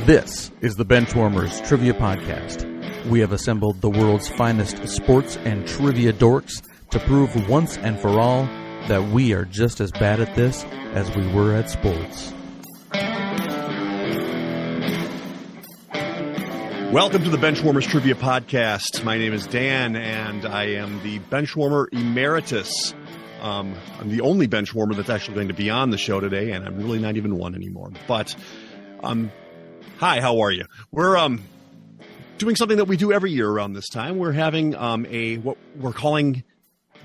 This is the Benchwarmers Trivia Podcast. We have assembled the world's finest sports and trivia dorks to prove once and for all that we are just as bad at this as we were at sports. Welcome to the Benchwarmers Trivia Podcast. My name is Dan, and I am the Benchwarmer Emeritus. I'm the only Benchwarmer that's actually going to be on the show today, and I'm really not even one anymore. But, hi, how are you? We're doing something that we do every year around this time. We're having what we're calling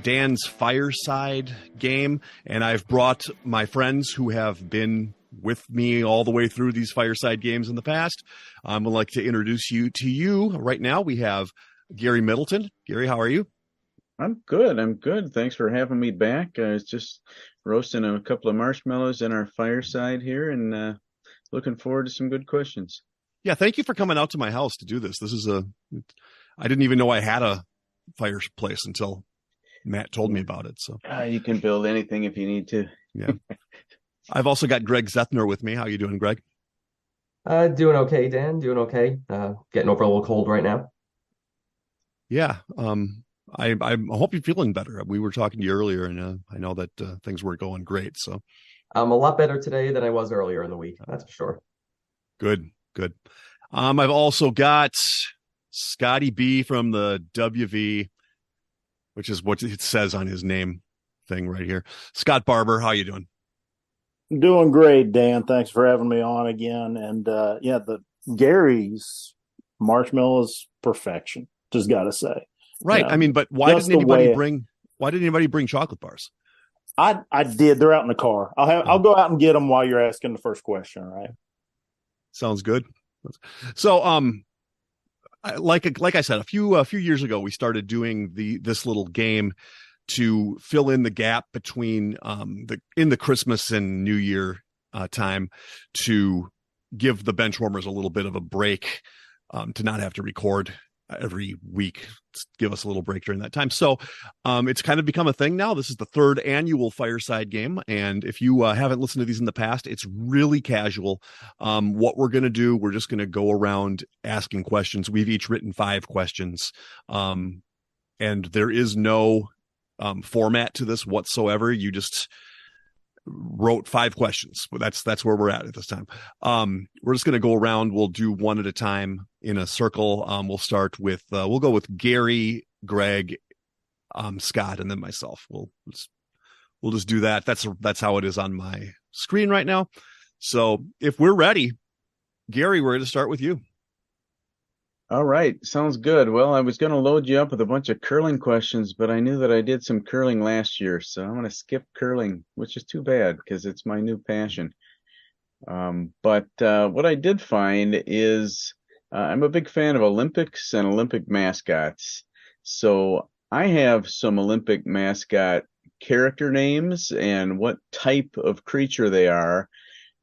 Dan's Fireside game, and I've brought my friends who have been with me all the way through these Fireside games in the past. I would like to introduce you to you. Right now, we have Gary Middleton. Gary, how are you? I'm good. Thanks for having me back. I was just roasting a couple of marshmallows in our fireside here and looking forward to some good questions. Yeah, thank you for coming out to my house to do this. I didn't even know I had a fireplace until Matt told me about it. So you can build anything if you need to. Yeah. I've also got Graig Zethner with me. How you doing, Greg? Doing okay, Dan. Doing okay. Getting over a little cold right now. Yeah. I hope you're feeling better. We were talking to you earlier, and I know that things weren't going great. So I'm a lot better today than I was earlier in the week. That's for sure. Good. I've also got Scotty B from the WV, which is what it says on his name thing right here. Scott Barber, how you doing? Doing great, Dan. Thanks for having me on again. And the Gary's marshmallows perfection. Just got to say. Right. I mean, but why didn't anybody bring chocolate bars? I did. They're out in the car. I'll go out and get them while you're asking the first question. All right. Sounds good. So, like I said, a few years ago, we started doing this little game to fill in the gap between the Christmas and New Year time, to give the Benchwarmers a little bit of a break, to not have to record every week. Give us a little break during that time. So it's kind of become a thing now. This is the third annual Fireside game, and if you haven't listened to these in the past, it's really casual. What we're going to do, we're just going to go around asking questions. We've each written 5 questions, and there is no format to this whatsoever. You just wrote 5 questions. That's where we're at this time. We're just going to go around. We'll do one at a time in a circle. We'll start with we'll go with Gary, Greg, Scott, and then myself. We'll just do that. That's how it is on my screen right now. So if we're ready, Gary, we're going to start with you. All right. Sounds good. Well, I was going to load you up with a bunch of curling questions, but I knew that I did some curling last year, so I'm going to skip curling, which is too bad because it's my new passion. But what I did find is I'm a big fan of Olympics and Olympic mascots. So I have some Olympic mascot character names and what type of creature they are,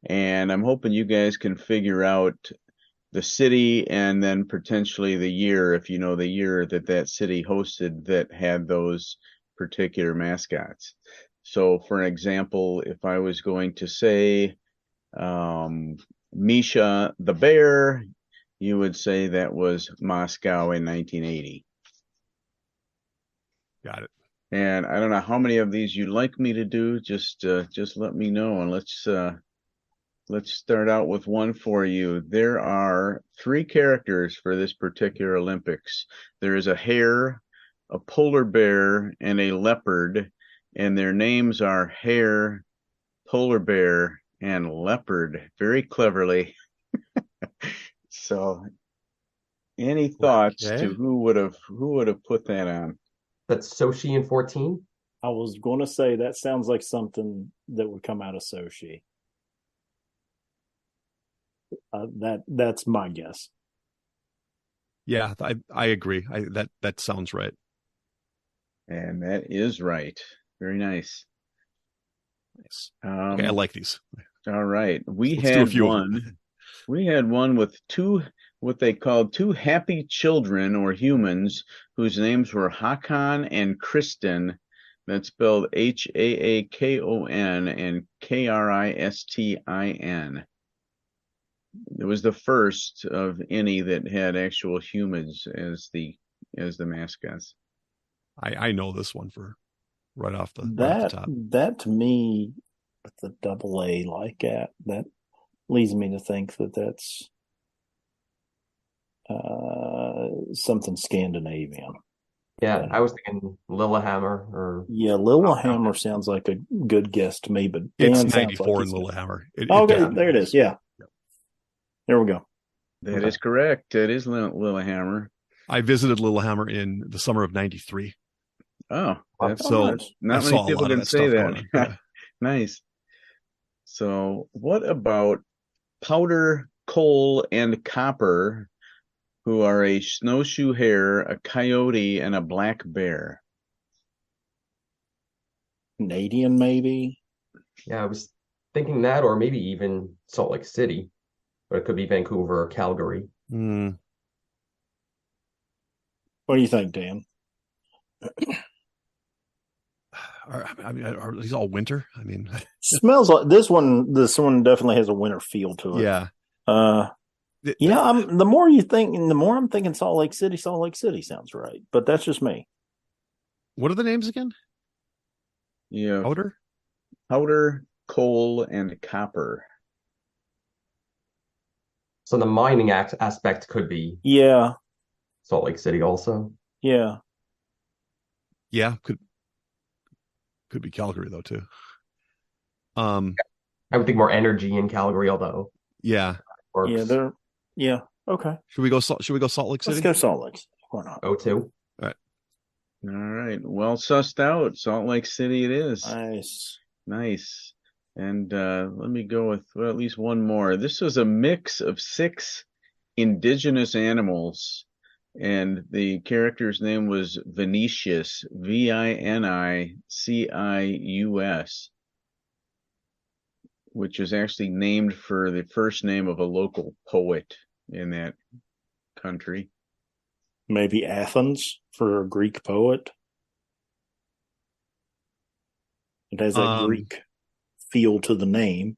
and I'm hoping you guys can figure out the city and then potentially the year, if you know the year that city hosted that had those particular mascots. So for an example, if I was going to say Misha the bear, you would say that was Moscow in 1980. Got it. And I don't know how many of these you'd like me to do. Just let me know, and let's start out with one for you. There are 3 characters for this particular Olympics. There is a hare, a polar bear, and a leopard, and their names are hare, polar bear, and leopard. Very cleverly. So, any thoughts to who would have put that on? That's Sochi in 14. I was going to say that sounds like something that would come out of Sochi. That's my guess. Yeah, I agree. That sounds right. And that is right. Very nice. Nice. Okay, I like these. All right. We Let's had one with what they called 2 happy children or humans whose names were Hakan and Kristen. That's spelled Haakon and Kristin. It was the first of any that had actual humans as the mascots. I know this one right off the top. That to me, with the double A like that leads me to think that that's something Scandinavian. Yeah, I was thinking Lillehammer or Lillehammer sounds like a good guess to me, but Dan it's sounds 94 like in Lillehammer. Okay, there it is. Yeah. There we go. That is correct. It is Lillehammer. I visited Lillehammer in the summer of 93. Oh, that's so not many people can say that. Nice. So what about powder, coal, and copper, who are a snowshoe hare, a coyote, and a black bear? Canadian, maybe? Yeah, I was thinking that, or maybe even Salt Lake City, but it could be Vancouver or Calgary. What do you think, Dan? Are these all winter? I mean, smells like this one. This one definitely has a winter feel to it. Yeah. The more you think, the more I'm thinking Salt Lake City. Salt Lake City sounds right, but that's just me. What are the names again? Yeah. Powder, coal, and copper. So the mining aspect could be Salt Lake City also. Yeah. Could be Calgary though too. I would think more energy in Calgary, although okay. Should we go Salt Lake City? Let's go Salt Lake City. Why not? O2. All right. Well sussed out. Salt Lake City it is. Nice. And let me go with at least one more. This was a mix of 6 indigenous animals, and the character's name was Vinicius, Vinicius, which is actually named for the first name of a local poet in that country. Maybe Athens for a Greek poet. It has that Greek feel to the name.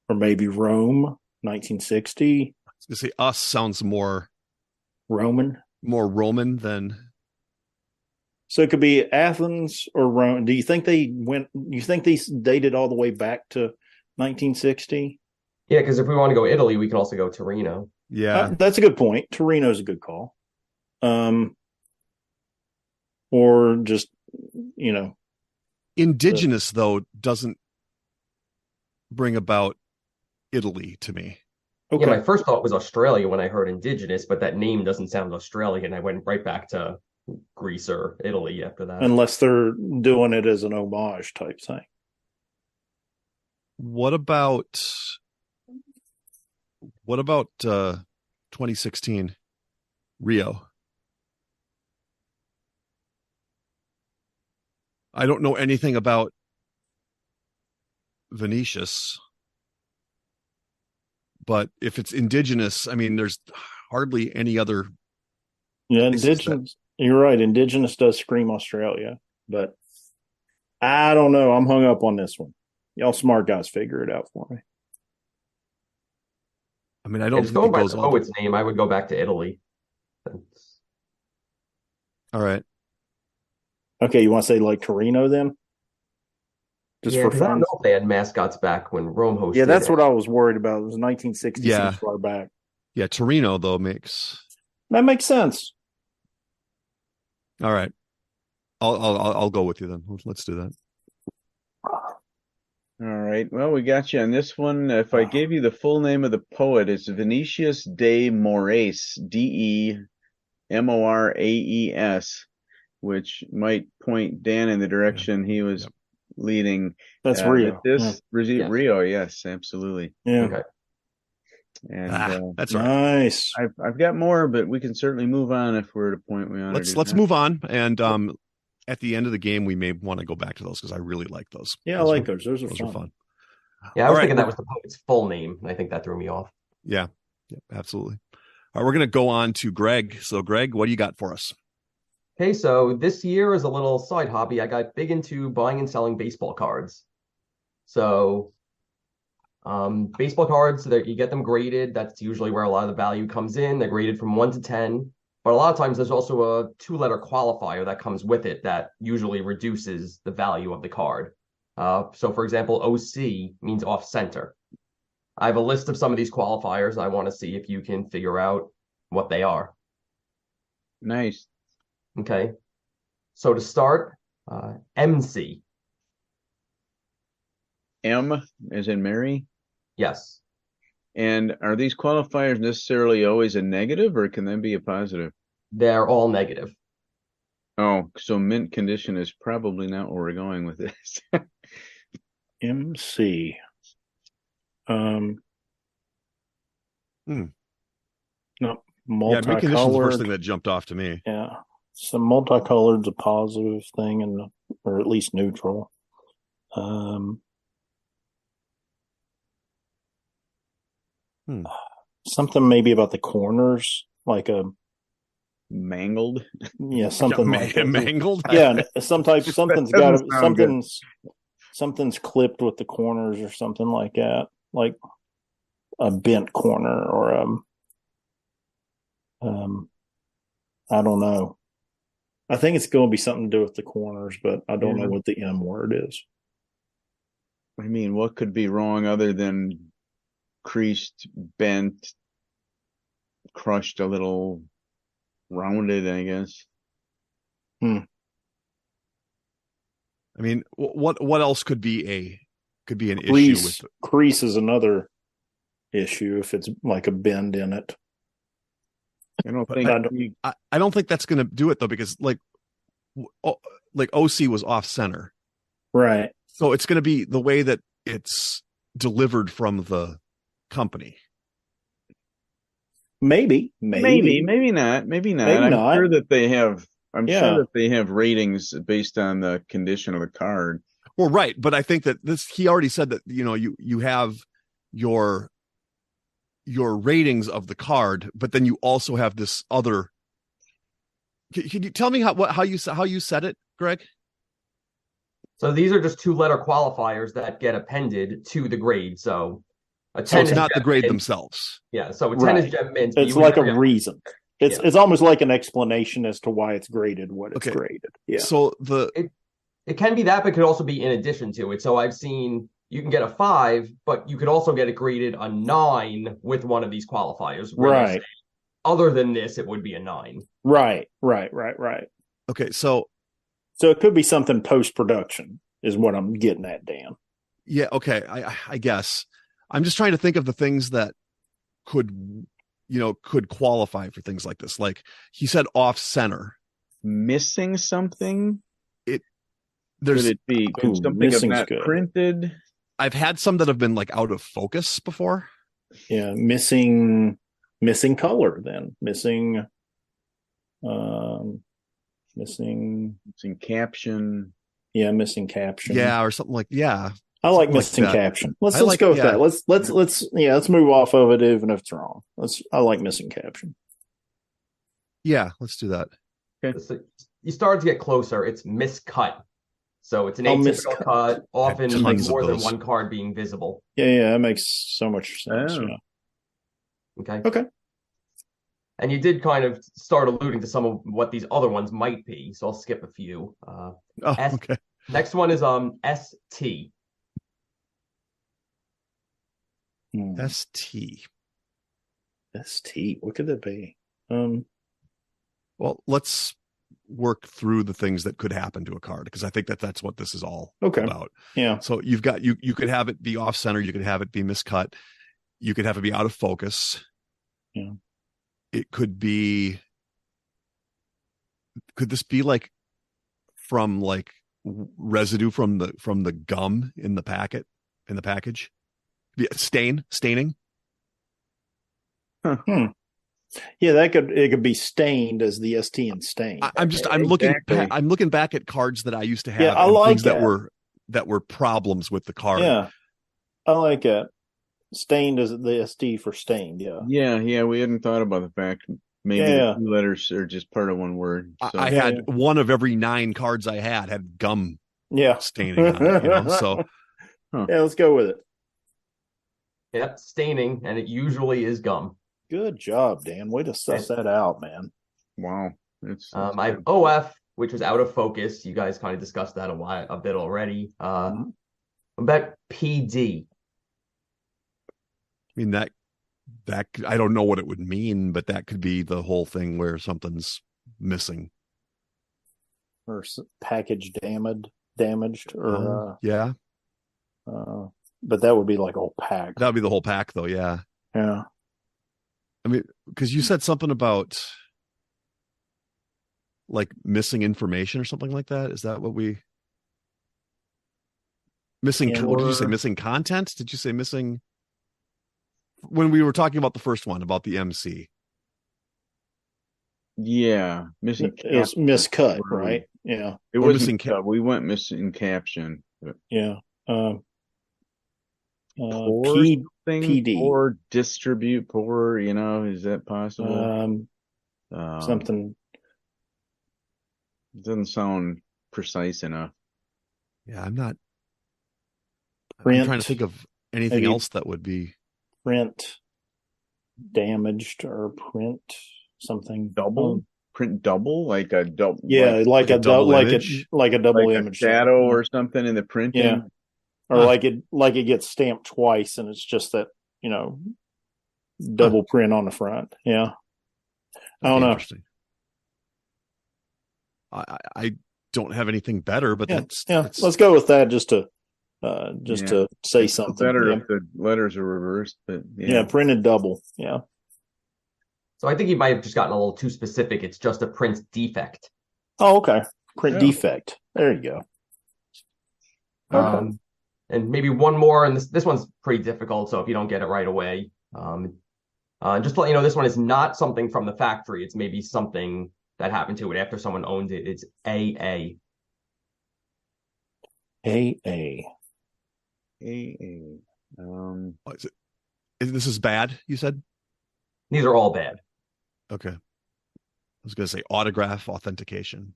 Or maybe Rome, 1960. I was gonna say us sounds more Roman than. So it could be Athens or Rome. Do you think these dated all the way back to 1960? Yeah, because if we want to go Italy, we can also go Torino. Yeah, that's a good point. Torino's a good call. Or just, indigenous though doesn't bring about Italy to me. Okay. Yeah, my first thought was Australia when I heard indigenous, but that name doesn't sound Australian. I went right back to Greece or Italy after that. Unless they're doing it as an homage type thing. What about 2016 Rio? I don't know anything about Vinicius, but if it's indigenous, I mean, there's hardly any other. Yeah, indigenous. You're right. Indigenous does scream Australia, but I don't know. I'm hung up on this one. Y'all smart guys figure it out for me. I mean, I don't think going it by goes the all. poet's name, I would go back to Italy. All right. Okay, you want to say like Torino then? Just for I fun. don't know if they had mascots back when Rome hosted. Yeah, that's what I was worried about. It was 1960, seems far back. Yeah, Torino though makes sense. All right, I'll go with you then. Let's do that. All right. Well, we got you on this one. If I gave you the full name of the poet, it's Vinicius de Moraes, Demoraes, which might point Dan in the direction he was leading. That's Rio. Rio, yes, absolutely. Yeah. Okay. And that's right. Nice. I've got more, but we can certainly move on if we're at a point we want to. Let's move on, and at the end of the game, we may want to go back to those because I really like those. Yeah, I like those. Those are fun. Yeah, I was thinking that was the poet's full name, and I think that threw me off. Yeah, absolutely. All right, we're going to go on to Graig. So, Graig, what do you got for us? Okay, so this year is a little side hobby. I got big into buying and selling baseball cards. So Baseball cards, that you get them graded. That's usually where a lot of the value comes in. They're graded from 1 to 10. But a lot of times there's also a 2-letter qualifier that comes with it that usually reduces the value of the card. So for example, OC means off center. I have a list of some of these qualifiers. I want to see if you can figure out what they are. Nice. Okay. So to start, MC. M as in Mary. Yes. And are these qualifiers necessarily always a negative, or can they be a positive? They're all negative. Oh, so mint condition is probably not where we're going with this. MC. Hmm. No, Yeah, mint condition is the first multicolored. thing that jumped off to me. Yeah, so multicolored's a positive thing, and or at least neutral. Something maybe about the corners, like a Mangled. something like that. Mangled. Yeah, sometimes something's That got doesn't sound good. something's clipped with the corners or something like that, like a bent corner or I don't know. I think it's going to be something to do with the corners, but I don't know what the M word is. I mean, what could be wrong other than creased, bent, crushed a little, rounded, I guess. I mean, what else could be an issue with crease is another issue if it's like a bend in it. I don't think that's going to do it though, because like OC was off center, right? So it's going to be the way that it's delivered from the company. Maybe not. I'm sure that they have. I'm sure that they have ratings based on the condition of the card. Well, right, but I think that he already said that you have your ratings of the card, but then you also have this other. Can you tell me how you said it, Greg? So these are just 2-letter qualifiers that get appended to the grade. So it's not the grade themselves. Yeah. So a 10 is gem mint. It's like a reason. It's almost like an explanation as to why it's graded what it's graded. Yeah. So it can be that, but it could also be in addition to it. So I've seen you can get a 5, but you could also get it graded a 9 with one of these qualifiers. Right. Other than this, it would be a 9. Right. Okay, so it could be something post-production is what I'm getting at, Dan. Yeah, okay, I guess. I'm just trying to think of the things that could qualify for things like this. Like he said off center. Missing something? Could it be something have not printed? I've had some that have been like out of focus before. Yeah, missing color then. Missing caption. Yeah, missing caption. Yeah, or something like I like missing caption. Let's go with that. Let's move off of it even if it's wrong. I like missing caption. Yeah, let's do that. Okay. So you start to get closer. It's miscut. So it's an atypical cut, often like more than one card being visible. Yeah, that makes so much sense. Oh. Yeah. Okay. And you did kind of start alluding to some of what these other ones might be, so I'll skip a few. Okay. Next one is ST. ST. What could that be? Well, let's work through the things that could happen to a card, because I think that's what this is all about. Yeah. So you've got you could have it be off center, you could have it be miscut, you could have it be out of focus. Yeah. It could be. Could this be like from like residue from the gum in the package? Staining. Yeah, it could be stained as the ST and stained. I'm looking back at cards that I used to have. Yeah, I like that were problems with the card. Yeah, I like it. Stained as the ST for stained. Yeah. Yeah. We hadn't thought about the fact maybe the 2 letters are just part of one word. So. I had one of every 9 cards I had gum. Yeah. Staining on it. So yeah, let's go with it. Yep, staining, and it usually is gum. Good job, Dan. Way to suss that out, man. Wow. It's I have OF, which was out of focus. You guys kind of discussed that a bit already. What about PD? I mean, that I don't know what it would mean, but that could be the whole thing where something's missing. Or package damaged or yeah. But that would be like a whole pack. That would be the whole pack, though. Yeah. Yeah. I mean, because you said something about like missing information or something like that. Is that what we missing? What did you say? Missing content? Did you say missing? When we were talking about the first one about the MC. Yeah, missing. It's miscut, right? Yeah, it was missing. We went missing caption. Yeah. PD or distribute poor. Is that possible? Something doesn't sound precise enough. Yeah, I'm not. Print, I'm trying to think of anything else that would be print damaged or print something double. Print double, like a double. Yeah, like a double image, like a double image shadow or something in the printing. Yeah, or like it gets stamped twice, and it's just that double print on the front. Yeah, I don't know. I don't have anything better, but that's let's go with that just to say something. Better if the letters are reversed, but printed double. Yeah. So I think you might have just gotten a little too specific. It's just a print defect. Oh, okay. Print defect. There you go. Okay. And maybe one more, and this one's pretty difficult, so if you don't get it right away, just to let you know, this one is not something from the factory. It's maybe something that happened to it after someone owned it. It's AA. AA. This is bad, you said? These are all bad. Okay. I was going to say autograph authentication.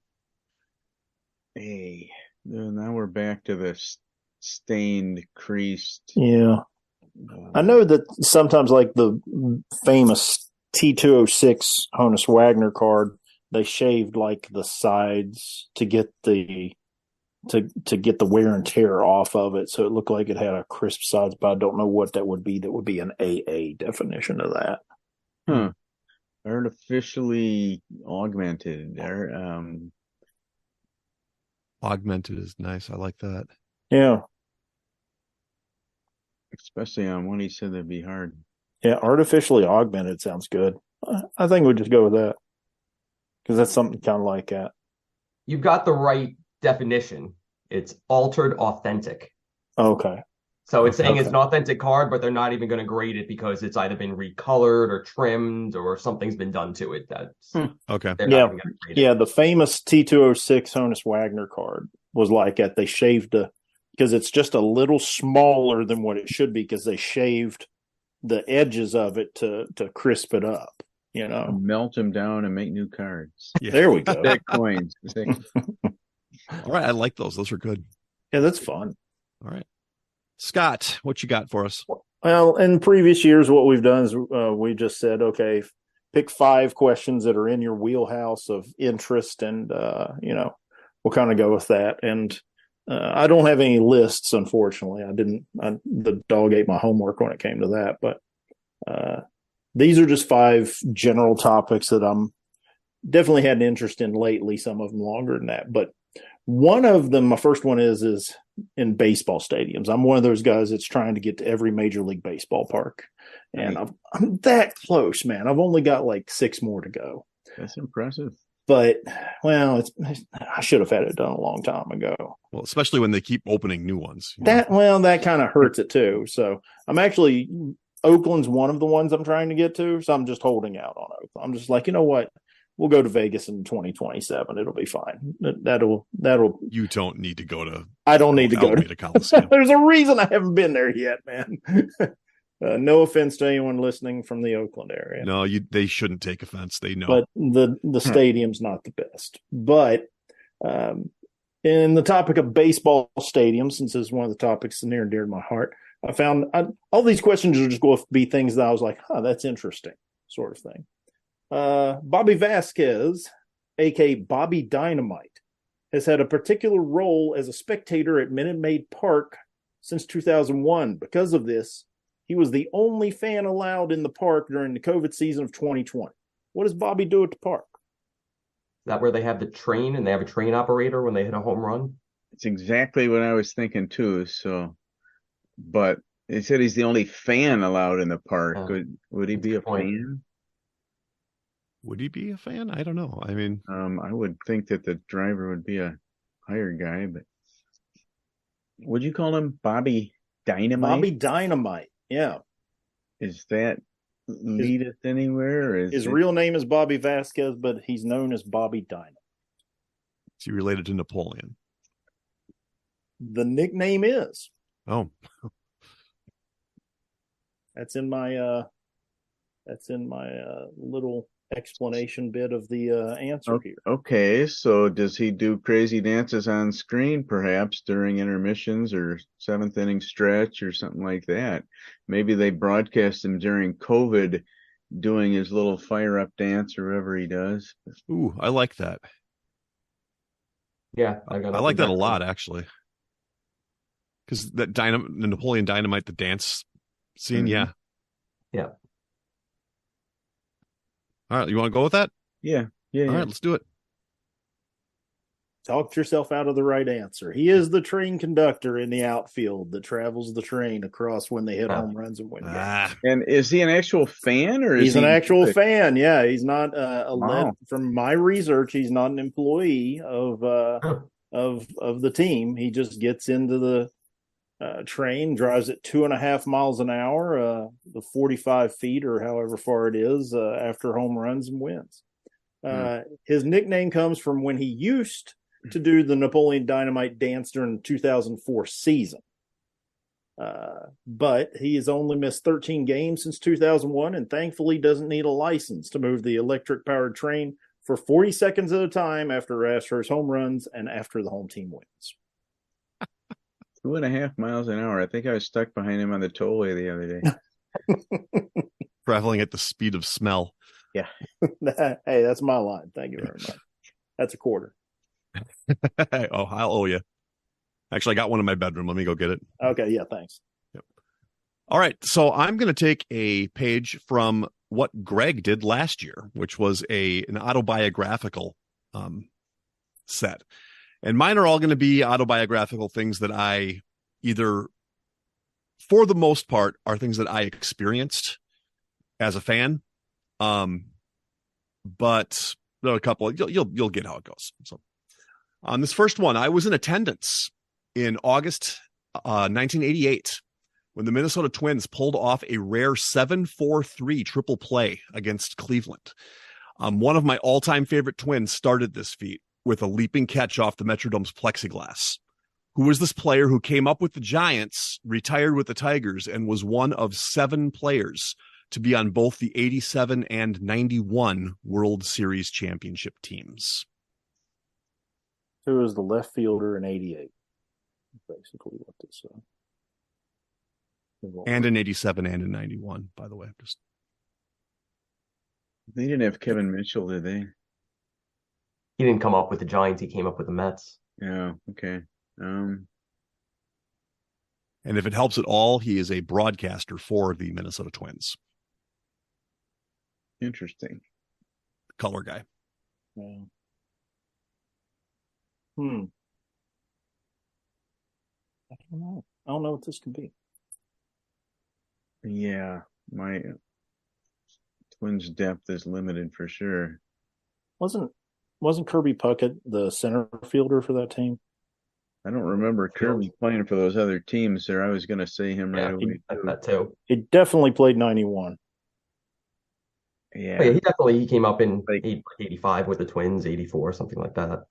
Hey, now we're back to the stained, creased. Yeah. I know that sometimes, like the famous T206 Honus Wagner card, they shaved like the sides to get the wear and tear off of it, so it looked like it had a crisp sides. But I don't know what that would be. That would be an AA definition of that. Artificially augmented. Augmented is nice. I like that. Yeah. Especially on one he said that'd be hard. Yeah, artificially augmented sounds good. I think we'll just go with that because that's something kind of like that. You've got the right definition. It's altered authentic. Okay. So it's saying it's an authentic card, but they're not even going to grade it because it's either been recolored or trimmed or something's been done to it. That's okay. Yeah. The famous T206 Honus Wagner card was like that. They shaved because it's just a little smaller than what it should be because they shaved the edges of it to crisp it up. Melt them down and make new cards. Yeah. There we go. Coins. All right, I like those. Those are good. Yeah, that's fun. All right. Scott, what you got for us? Well, in previous years, what we've done is we just said, okay, pick 5 questions that are in your wheelhouse of interest, and we'll kind of go with that. And I don't have any lists, unfortunately. The dog ate my homework when it came to that. But these are just 5 general topics that I'm definitely had an interest in lately. Some of them longer than that, but one of them, my first one is in baseball stadiums. I'm one of those guys that's trying to get to every Major League Baseball park. And I'm that close, man. I've only got like 6 more to go. That's impressive. But, well, I should have had it done a long time ago. Well, especially when they keep opening new ones. That kind of hurts it too. So Oakland's one of the ones I'm trying to get to. So I'm just holding out on Oakland. I'm just like, you know what? We'll go to Vegas in 2027. It'll be fine. That'll. You don't need to go to. I don't need to go to Coliseum. There's a reason I haven't been there yet, man. No offense to anyone listening from the Oakland area. No, they shouldn't take offense. They know. But the stadium's not the best. But in the topic of baseball stadiums, since this is one of the topics near and dear to my heart, I found all these questions are just going to be things that I was like, that's interesting, sort of thing. Bobby Vasquez, aka Bobby Dynamite, has had a particular role as a spectator at Minute Maid Park since 2001. Because of this, he was the only fan allowed in the park during the COVID season of 2020. What does Bobby do at the park? Is that where they have the train and they have a train operator when they hit a home run? It's exactly what I was thinking too. So, but they said he's the only fan allowed in the park. Would he be a fan? Would he be a fan? I don't know. I mean, I would think that the driver would be a hired guy, but would you call him Bobby Dynamite? Bobby Dynamite, yeah. Is that lead us anywhere? Or his real name is Bobby Vasquez, but he's known as Bobby Dynamite. Is he related to Napoleon? The nickname is. Oh. That's in my little explanation bit of the answer here. Okay, so does he do crazy dances on screen perhaps during intermissions or seventh inning stretch or something like that? Maybe they broadcast him during COVID doing his little fire up dance or whatever he does. Ooh, I like that. Yeah, I like that a lot, actually. Because that the Napoleon Dynamite, the dance scene, Mm-hmm. Yeah. All right, you want to go with that? Yeah. All right, let's do it. Talked yourself out of the right answer. He is the train conductor in the outfield that travels the train across when they hit home runs and win games. And is he an actual fan, or he's an actual fan? Yeah, he's not Wow. from my research, he's not an employee of the team. He just gets into the train, drives at 2.5 miles an hour, the 45 feet or however far it is, after home runs and wins. His nickname comes from when he used to do the Napoleon Dynamite dance during the 2004 season. But he has only missed 13 games since 2001 and thankfully doesn't need a license to move the electric powered train for 40 seconds at a time after Astros home runs and after the home team wins. 2.5 miles an hour. I think I was stuck behind him on the tollway the other day. Traveling at the speed of smell. Yeah. Hey, that's my line. Thank you very much. That's a quarter. Oh, I'll owe you. Actually, I got one in my bedroom. Let me go get it. Okay, yeah, thanks. Yep. All right, so I'm going to take a page from what Graig did last year, which was an autobiographical set. And mine are all going to be autobiographical things that I either, for the most part, are things that I experienced as a fan. But there are a couple. You'll get how it goes. So, on this first one, I was in attendance in August 1988 when the Minnesota Twins pulled off a rare 7-4-3 triple play against Cleveland. One of my all-time favorite Twins started this feat with a leaping catch off the Metrodome's plexiglass. Who was this player who came up with the Giants, retired with the Tigers, and was one of 7 players to be on both the 87 and 91 World Series championship teams? Who was the left fielder in 88? Basically what this and in 87 and in 91, by the way. They didn't have Kevin Mitchell, did they? He didn't come up with the Giants. He came up with the Mets. Yeah, okay. And if it helps at all, he is a broadcaster for the Minnesota Twins. Interesting. Color guy. Yeah. I don't know. I don't know what this could be. Yeah, my Twins depth is limited for sure. Wasn't Kirby Puckett the center fielder for that team? I don't remember Kirby playing for those other teams there. I was going to say him right away. That too. He definitely played 91. Yeah. Oh, yeah, he came up in 85 with the Twins, 84, something like that.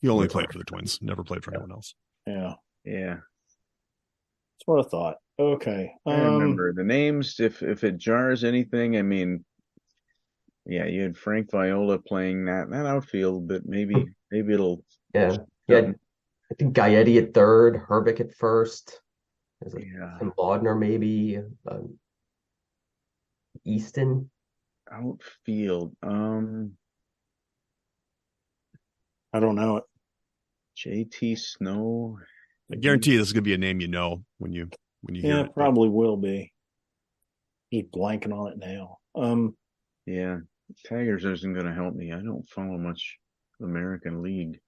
He only played for the Twins, never played for anyone else. Yeah. Yeah. That's what I thought. Okay. I remember the names. If it jars anything, I mean, yeah, you had Frank Viola playing that outfield, but maybe it'll. Yeah. I think Gaetti at third, Herbeck at first. Is it Yeah. Tim Bodner, maybe? Easton? Outfield. I don't know it. JT Snow. I guarantee you this is going to be a name you know when you hear Yeah, it. probably will be. Just blanking on it now. Yeah. Tigers isn't going to help me. I don't follow much American League.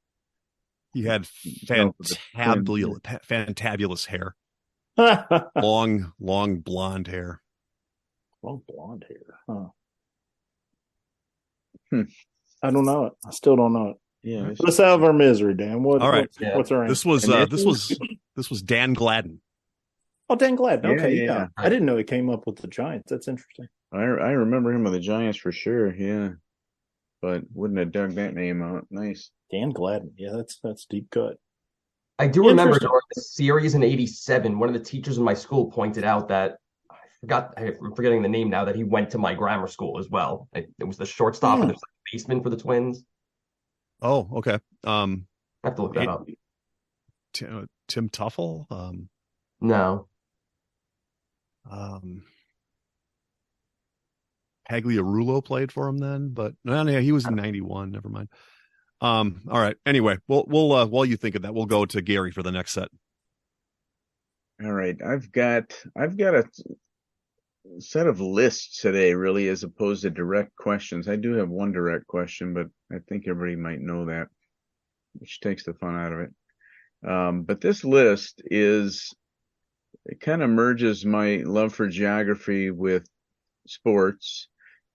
He had No, for the Twins. fantabulous hair, long long blonde hair. blonde hair. Huh. Hmm. I don't know it. I still don't know it. Yeah. Let's out of our misery, Dan. All right. What's our This answer? was Dan Gladden. Oh, Dan Gladden. Yeah, Okay, yeah. yeah. I didn't know he came up with the Giants. That's interesting. I remember him with the Giants for sure. Yeah. But wouldn't have dug that name out. Nice. Dan Gladden. Yeah, that's deep cut. I do remember Interesting. during the series in '87, one of the teachers in my school pointed out that I'm forgetting the name now, that he went to my grammar school as well. It was the shortstop and there's like a baseman for the Twins. Oh, okay. I have to look that up. Tim Tuffle. No. Pagliarulo played for him then, but no, he was in '91. Never mind. All right. Anyway, we'll while you think of that, we'll go to Gary for the next set. All right. I've got a set of lists today, really, as opposed to direct questions. I do have one direct question, but I think everybody might know that, which takes the fun out of it. But this list it kind of merges my love for geography with sports,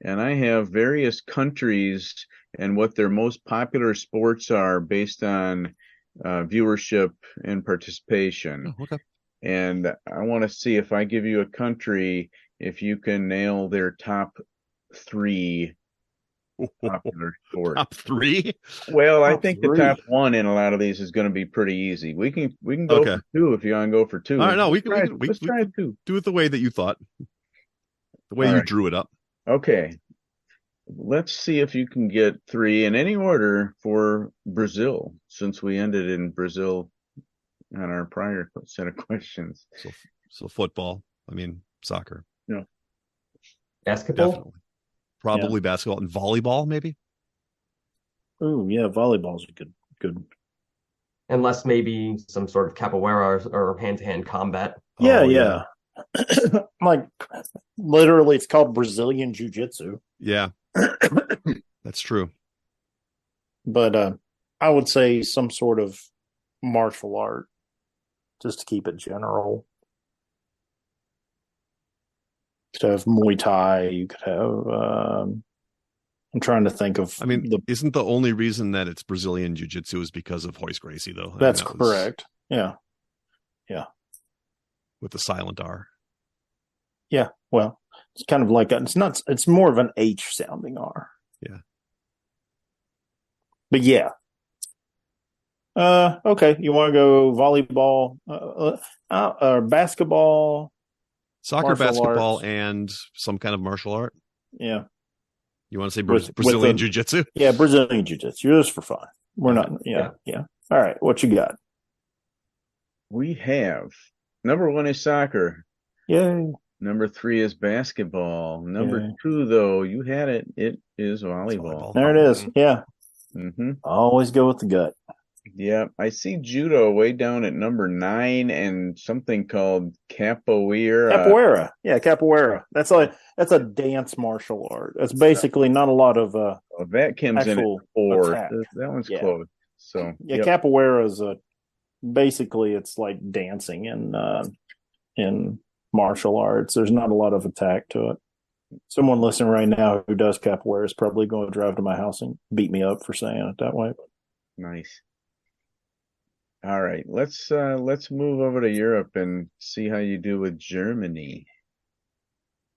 and I have various countries and what their most popular sports are based on viewership and participation. Oh, okay. And I want to see, if I give you a country, if you can nail their top 3 popular sports. Top 3? Well, I Top think 3. the top 1 in a lot of these is going to be pretty easy. We can go Okay. for 2 if you want to go for 2. All right, no, Let's try 2. Do it the way that you thought, the way All you right. drew it up. Okay. Let's see if you can get 3 in any order for Brazil, since we ended in Brazil on our prior set of questions. So football. Soccer. No. Basketball? Definitely. Probably basketball and volleyball, maybe. Oh, yeah, volleyball's a good. Unless maybe some sort of capoeira or hand-to-hand combat. Yeah, Oh, yeah. Like, literally, it's called Brazilian Jiu-Jitsu. Yeah. That's true. But I would say some sort of martial art, just to keep it general. You could have Muay Thai. You could have. I'm trying to think of. Isn't the only reason that it's Brazilian Jiu-Jitsu is because of Hoist Gracie, though? That's correct. Yeah. With the silent R. Yeah. Well, it's kind of like it's not. It's more of an H sounding R. Yeah. But yeah. Okay. You want to go volleyball, or basketball? Soccer, basketball, arts. and some kind of martial art. Yeah. You want to say Brazilian Jiu-Jitsu? Yeah, Brazilian Jiu-Jitsu. Just for fun. We're not. Yeah. All right. What you got? We have number 1 is soccer. Yay. Number 3 is basketball. Number 2, though, you had it. It is volleyball. There it is. Yeah. Mm-hmm. Always go with the gut. Yeah, I see judo way down at number 9, and something called capoeira. Capoeira. Yeah, capoeira. That's a dance martial art. That's basically not a lot of that comes in at 4. That one's close. So yeah, capoeira is basically it's like dancing in martial arts. There's not a lot of attack to it. Someone listening right now who does capoeira is probably going to drive to my house and beat me up for saying it that way. Nice. All right, let's move over to Europe and see how you do with Germany.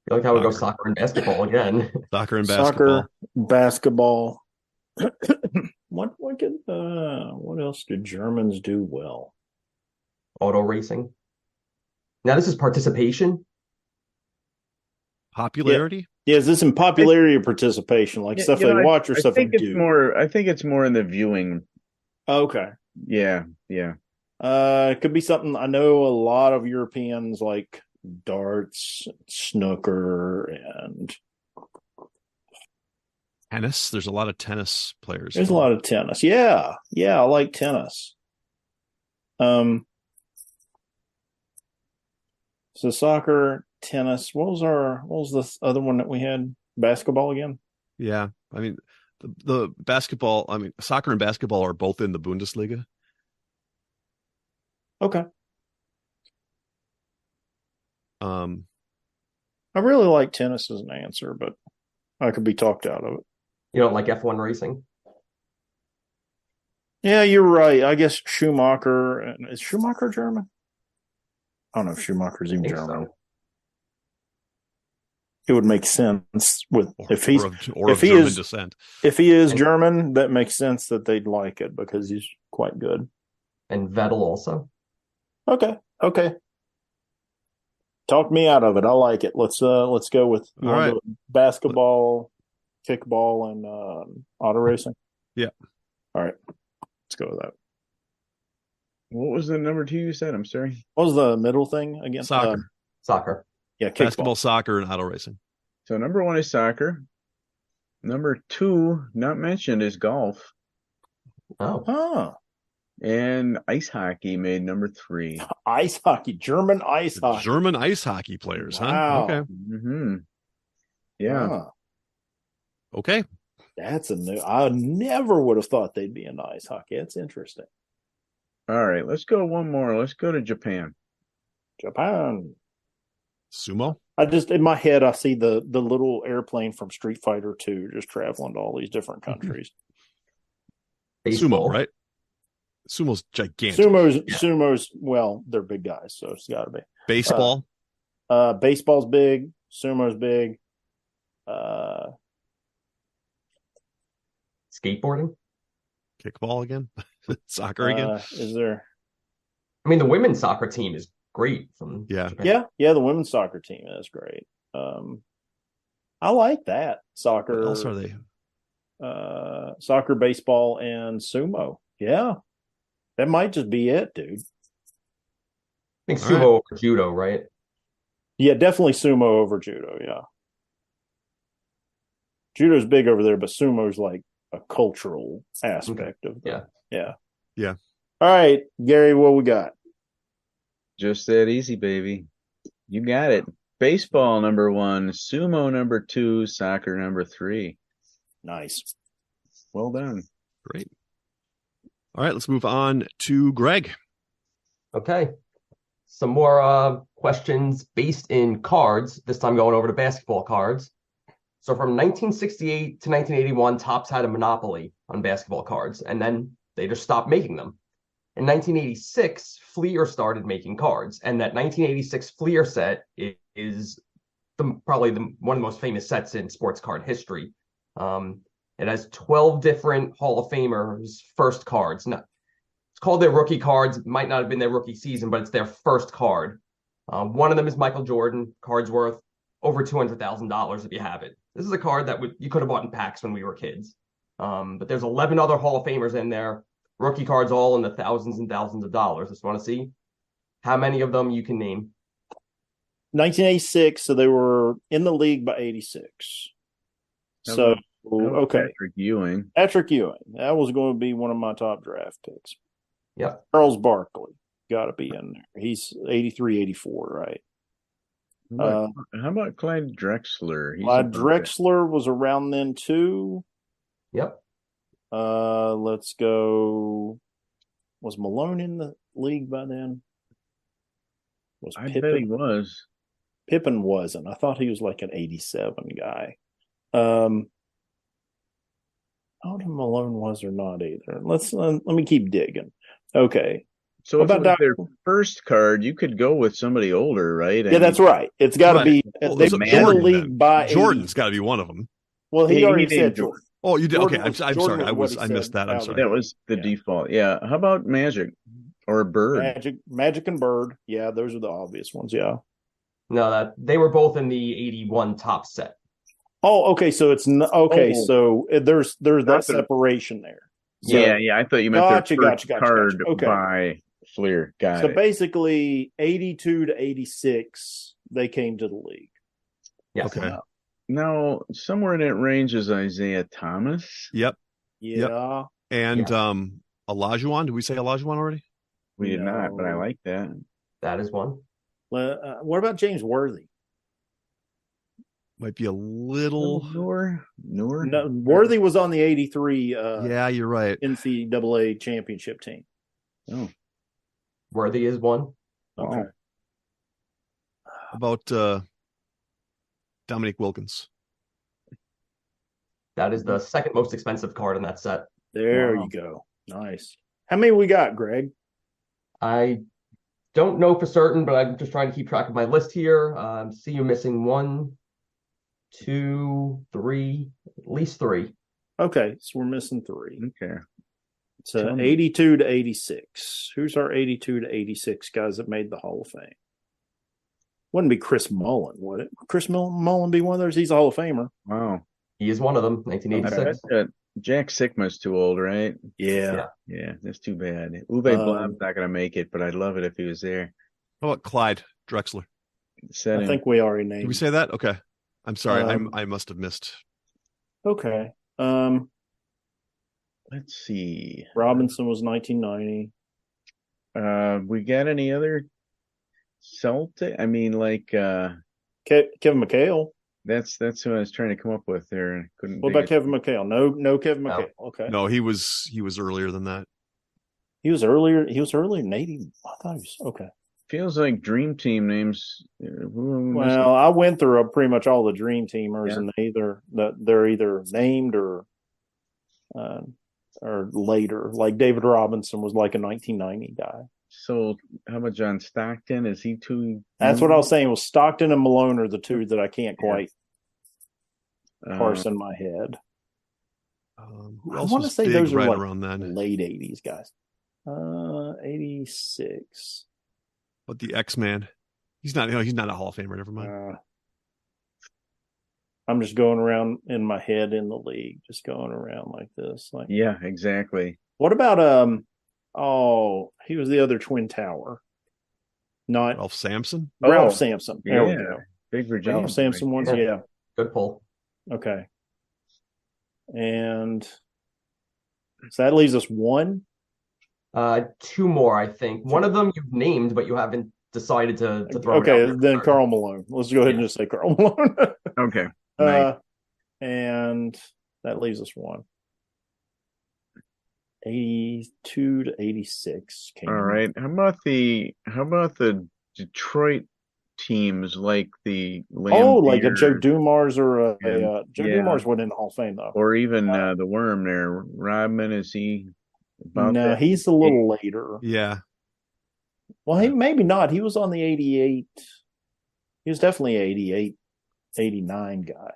I like how we go soccer and basketball again. Soccer and basketball. Basketball. What else do Germans do well? Auto racing. Now this is participation. Popularity? Yeah, is this in popularity or participation? Like stuff they watch or stuff they do? I think it's more in the viewing. Okay. Yeah. It could be something. I know a lot of Europeans like darts, snooker, and Tennis. There's a lot of tennis players. there's a lot of tennis. Yeah, I like tennis. So soccer, tennis. What was the other one that we had? Basketball again? Yeah. I mean, the basketball, soccer and basketball are both in the Bundesliga. Okay. I really like tennis as an answer, but I could be talked out of it. You don't like F1 racing? Yeah, you're right. I guess Schumacher. Is Schumacher German? I don't know if Schumacher's even German. So. It would make sense if he is descent. If he is German, that makes sense that they'd like it because he's quite good. And Vettel also. Okay. Talk me out of it. I like it. Let's go with basketball, kickball, and auto racing. Yeah. All right. Let's go with that. What was the number 2 you said? I'm sorry. What was the middle thing again? Soccer. Yeah, kickball. Basketball, soccer, and auto racing. So number 1 is soccer. Number 2, not mentioned, is golf. Oh. And ice hockey made number 3. Ice hockey, German ice hockey. German ice hockey players, wow. Huh? Okay. Mm-hmm. Yeah. Okay. That's a new. I never would have thought they'd be into ice hockey. That's interesting. All right, let's go one more. Let's go to Japan. Sumo. I just in my head I see the little airplane from Street Fighter 2 just traveling to all these different countries. Sumo, right? Sumo's gigantic. Sumo's well, they're big guys, so it's got to be. Baseball. Baseball's big. Sumo's big. Skateboarding. Kickball again. Soccer again. Is there? I mean, the women's soccer team is great. From Japan. Yeah. The women's soccer team is great. I like that soccer. What else are they? Soccer, baseball, and sumo. Yeah, that might just be it, dude. I think sumo over judo, right? Yeah, definitely sumo over judo. Yeah, judo's big over there, but sumo's like a cultural aspect of that. Yeah. All right, Gary, what we got? Just that easy, baby. You got it. Baseball number 1, sumo number 2, soccer number 3. Nice. Well done. Great. All right, let's move on to Greg. Okay. Some more questions based in cards, this time going over to basketball cards. So from 1968 to 1981, Topps had a monopoly on basketball cards, and then they just stopped making them. In 1986, Fleer started making cards, and that 1986 Fleer set is probably one of the most famous sets in sports card history. It has 12 different Hall of Famers' first cards. Now, it's called their rookie cards. It might not have been their rookie season, but it's their first card. One of them is Michael Jordan. Card's worth over $200,000 if you have it. This is a card that you could have bought in packs when we were kids. But there's 11 other Hall of Famers in there. Rookie cards all in the thousands and thousands of dollars. Just want to see how many of them you can name. 1986, so they were in the league by 86. So, okay. Patrick Ewing. That was going to be one of my top draft picks. Yeah. Charles Barkley. Got to be in there. He's 83, 84, right? How about Clyde Drexler? Clyde Drexler was around then, too. Yep. Let's go. Was Malone in the league by then? I bet he was. Pippen wasn't. I thought he was like an 87 guy. I don't know if Malone was or not either. Let me keep digging. Okay. So if about their first card, you could go with somebody older, right? Yeah, that's right. It's got to be. Well, they've been in the league by Jordan's got to be one of them. Well, he already said Jordan. Oh, you did? Jordan okay, I'm sorry. I missed that. I'm sorry. That was the default. Yeah. How about Magic or Bird? Magic and Bird. Yeah, those are the obvious ones. Yeah. No, they were both in the 81 top set. Oh, okay. So it's okay. Oh. So there's that separation there. So, yeah. I thought you meant their first card by Fleer. Got So it. basically, 82 to 86, they came to the league. Yes. Okay. Now, somewhere in that range is Isaiah Thomas. Yep. Yeah. And Yeah. Olajuwon. Did we say Olajuwon already? We did not, but I No. like that. That is one. What about James Worthy? Might be a little. Noor. No, Worthy was on the 83 Yeah, you're right. NCAA championship team. Oh, Worthy is one. Okay. wow. About Dominique Wilkins. That is the second most expensive card in that set. There Wow. you go. Nice. How many we got, Greg? I don't know for certain, but I'm just trying to keep track of my list here. See you missing 1, 2, 3, at least 3. Okay, so we're missing 3. Okay. So Tell me. 82 to 86. Who's our 82 to 86 guys that made the Hall of Fame? Wouldn't be Chris Mullen, would it? Chris Mullen be one of those? He's a Hall of Famer. Wow. He is one of them, I 1986. bet Jack Sikma's too old, right? Yeah. Yeah, that's too bad. Uwe Blom's not going to make it, but I'd love it if he was there. How about Clyde Drexler? Set I him. think we already named. Did we say that? Okay. I'm sorry. Um, I must have missed. Okay. Let's see. Robinson was 1990. We got any other Celtic? I mean, like Kevin McHale. that's who I was trying to come up with there. I couldn't. What think about of- Kevin McHale? No Kevin No. McHale. Okay. No, he was earlier than that. He was earlier than 80. I thought he was okay. Feels like Dream Team names. Who are we missing? Well, I went through pretty much all the Dream Teamers, Yeah. and they're either named or later. Like David Robinson was like a 1990 guy. So how about John Stockton? Is he too? That's what I was saying. Was Stockton and Malone are the two that I can't quite parse in my head. Who I else wanna was say big those are right like around then? Late 80s guys. 86. But the X-Man, he's not a Hall of Famer. Never mind. I'm just going around in my head in the league, just going around like this. Like, Yeah, exactly. what about he was the other Twin Tower, not Ralph Sampson. Ralph Oh, Sampson. There we yeah. go. Big Virginia. Ralph Sampson ones, Yeah. yeah. Good pull. Okay. And so that leaves us one. 2 more, I think. One of them you've named, but you haven't decided to throw it out Okay, there. then Karl Malone. Let's go ahead and just say Karl Malone. Okay. Nice. And that leaves us one. 82 to 86. All right. How about the Detroit teams like the Liam Like a Deere, Joe Dumars or Yeah. Joe Yeah. Dumars went in the Hall of Fame though. or even the Worm there? Rodman, is he about No, that? he's a little later. Yeah. Well, he maybe not. He was on the 88. He was definitely 88, 89 guy.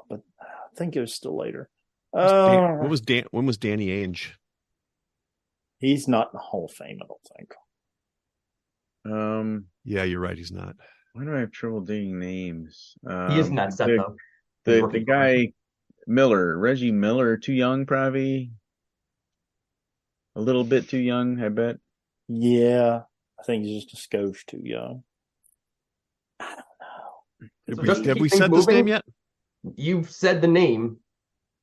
But I think it was still later. When was Danny Ainge? He's not in the Hall of Fame, I don't think. Yeah, you're right. He's not. Why do I have trouble digging names? He is in that set, though. The guy Miller, Reggie Miller, too young, probably. A little bit too young, I bet. Yeah, I think he's just a skosh too young. I don't know. Have Just to we keep said things this name moving, yet? You've said the name.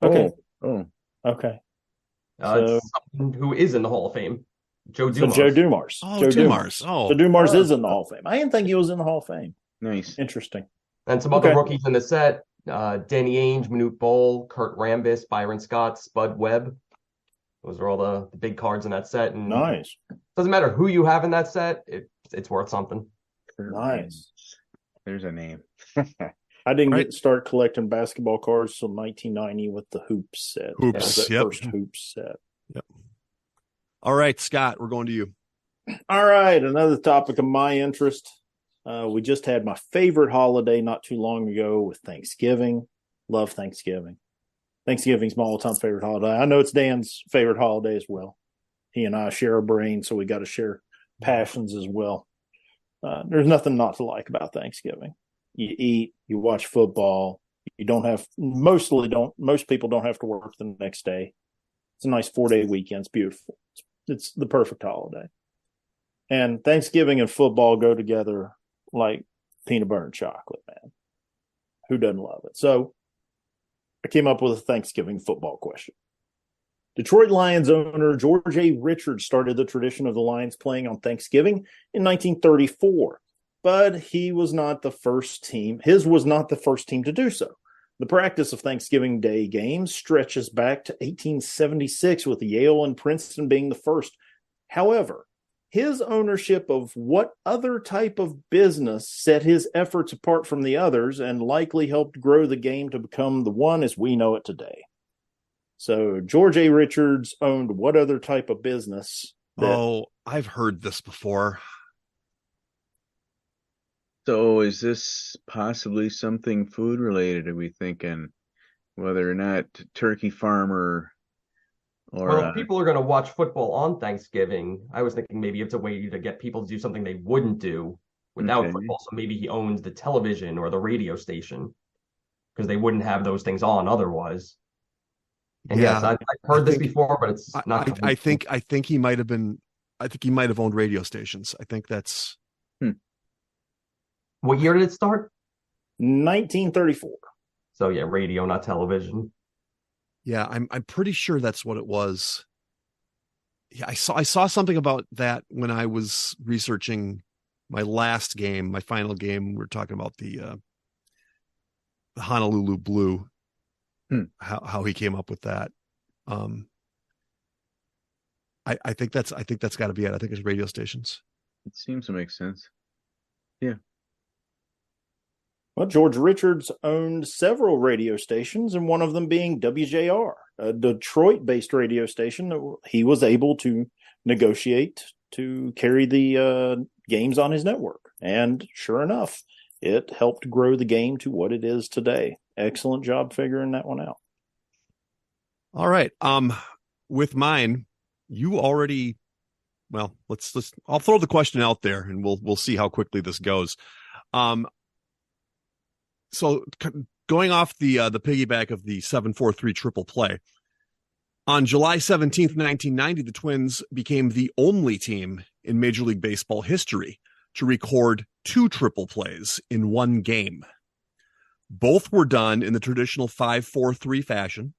Okay. Oh, Okay. It's someone who is in the Hall of Fame. Joe So Dumars. Joe Dumars. Oh, Joe Dumars. Oh, So Dumars is in the Hall of Fame. I didn't think he was in the Hall of Fame. nice. Interesting. And some other Okay. rookies in the set. Danny Ainge, Manute Bol, Kurt Rambis, Byron Scott, Spud Webb. Those are all the big cards in that set. And Nice. doesn't matter who you have in that set, it's worth something. Nice. There's a name. I didn't Right. start collecting basketball cards till 1990 with the Hoops set. Hoops, That was that yep. first Hoops set. all right, Scott. We're going to you. All right, another topic of my interest. We just had my favorite holiday not too long ago with Thanksgiving. Love Thanksgiving. Thanksgiving's my all-time favorite holiday. I know it's Dan's favorite holiday as well. He and I share a brain, so we got to share passions as well. There's nothing not to like about Thanksgiving. You eat, you watch football. Most people don't have to work the next day. It's a nice 4-day weekend. It's beautiful. It's the perfect holiday. And Thanksgiving and football go together like peanut butter and chocolate, man. Who doesn't love it? So I came up with a Thanksgiving football question. Detroit Lions owner George A. Richards started the tradition of the Lions playing on Thanksgiving in 1934, but he was not the first team. His was not the first team to do so. The practice of Thanksgiving Day games stretches back to 1876, with Yale and Princeton being the first. However, his ownership of what other type of business set his efforts apart from the others and likely helped grow the game to become the one as we know it today? So George A. Richards owned what other type of business? I've heard this before. So is this possibly something food related? Are we thinking whether or not turkey farmer or Well, if people are going to watch football on Thanksgiving, I was thinking maybe it's a way to get people to do something they wouldn't do without Okay. football. So maybe he owns the television or the radio station because they wouldn't have those things on otherwise. And yes, I've heard this before, but it's not. I think he might have been. I think he might have owned radio stations. I think that's. What year did it start? 1934. So yeah, radio, not television. Yeah, I'm pretty sure that's what it was. Yeah, I saw something about that when I was researching my last game, my final game. We were talking about the Honolulu Blue, how he came up with that. I think that's got to be it. I think it's radio stations. It seems to make sense. Yeah. Well, George Richards owned several radio stations, and one of them being WJR, a Detroit-based radio station that he was able to negotiate to carry the games on his network. And sure enough, it helped grow the game to what it is today. Excellent job figuring that one out. All right. With mine, you already. Well, let's. I'll throw the question out there, and we'll see how quickly this goes. So going off the piggyback of the 7-4-3 triple play, on July 17th, 1990, the Twins became the only team in Major League Baseball history to record 2 triple plays in one game. Both were done in the traditional 5-4-3 fashion.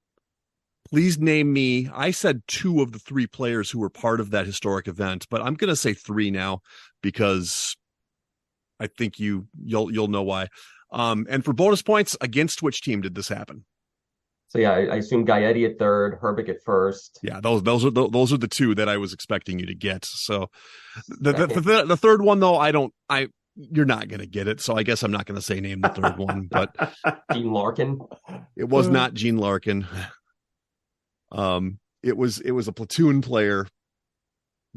Please name me. I said 2 of the 3 players who were part of that historic event, but I'm going to say 3 now because I think you'll know why. And for bonus points, against which team did this happen? So yeah, I assume Gaetti at third, Herbig at first. Yeah, those are the 2 that I was expecting you to get. So the third one though, you're not going to get it. So I guess I'm not going to say name the third one, but Gene Larkin. It was not Gene Larkin. It was a platoon player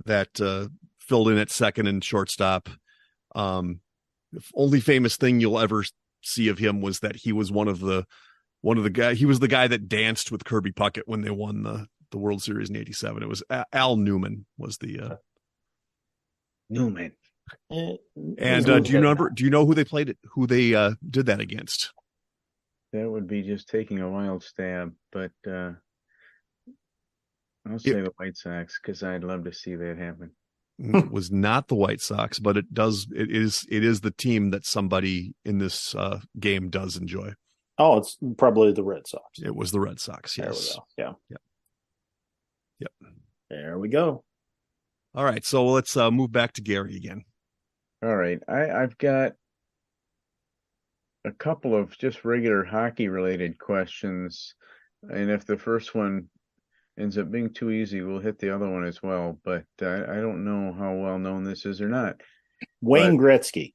that filled in at second and shortstop. The only famous thing you'll ever see of him was that he was one of the guy. He was the guy that danced with Kirby Puckett when they won the World Series in '87. It was Al Newman was the Newman. And do you know who they played it? Who they did that against? That would be just taking a wild stab, but I'll say the White Sox because I'd love to see that happen. It was not the White Sox, but it is the team that somebody in this game does enjoy. Oh, it's probably the Red Sox. It was the Red Sox. Yes. There we go. Yep. There we go. All right, so let's move back to Gary again. All right, I've got a couple of just regular hockey related questions, and if the first one ends up being too easy, we'll hit the other one as well. But I don't know how well known this is or not. Wayne Gretzky.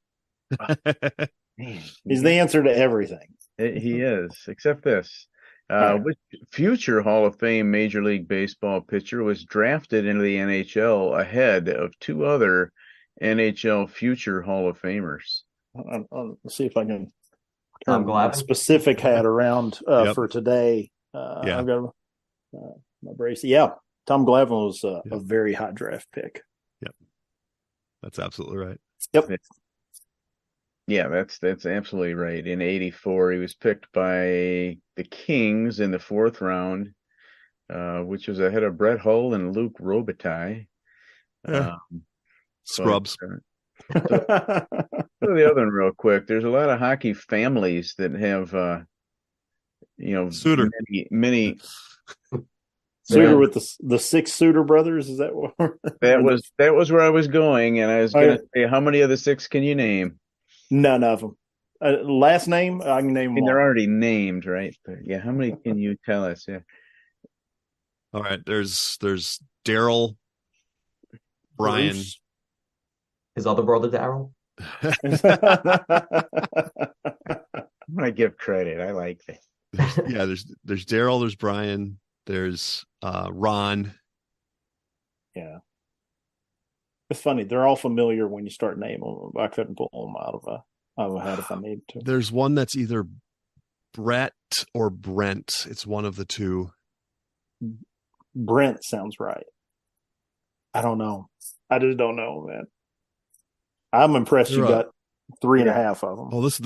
Man, He's the answer to everything. He is, except this. Which future Hall of Fame Major League Baseball pitcher was drafted into the NHL ahead of 2 other NHL future Hall of Famers? I'll see if I can Tom turn Glavine. a specific hat around for today. Yeah. I've got my brace. Yeah, Tom Glavine was a very hot draft pick. Yep, that's absolutely right. Yep. Yeah, that's absolutely right. In '84, he was picked by the Kings in the 4th round. which was ahead of Brett Hull and Luke Robitaille. Yeah. Scrubs. So the other one real quick. There's a lot of hockey families that have, Suter. many. Suter with the six Suter brothers. Is that what? That was where I was going, and I was going to say, how many of the six can you name? None of them. Last name, I can name I mean, one. they're already named, right? But yeah, how many can you tell us? Yeah. All right. There's Daryl, Brian. Bruce. His other brother, Daryl. I'm gonna give credit. I like that. There's Daryl, there's Brian, there's Ron. Yeah. It's funny. They're all familiar when you start naming them. I couldn't pull them out of a hat if I needed to. There's one that's either Brett or Brent. It's one of the two. Brent sounds right. I don't know. I just don't know, man. I'm impressed you got 3.5 of them. Oh, this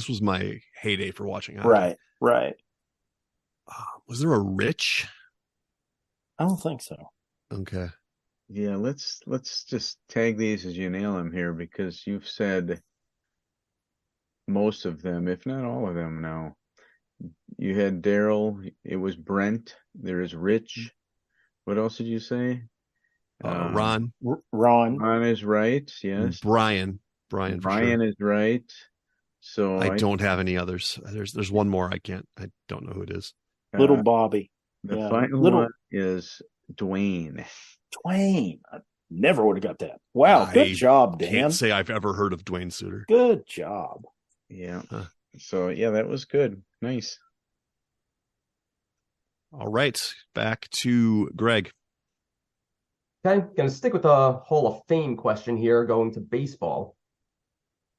was my heyday for watching hockey. Right. Was there a Rich? I don't think so. Okay. Yeah, let's just tag these as you nail them here, because you've said most of them, if not all of them now. You had Daryl. It was Brent. There is Rich. What else did you say? Ron. Ron is right. Yes. Brian. Brian sure. is right. So I don't have any others. There's one more I don't know who it is. Little Bobby. The final one is Dwayne. I never would have got that. Wow, good job, Dan. Can't say I've ever heard of Dwayne Suter. Good job. Yeah. Huh. So yeah, that was good. Nice. All right, back to Greg. Okay, going to stick with the Hall of Fame question here, going to baseball.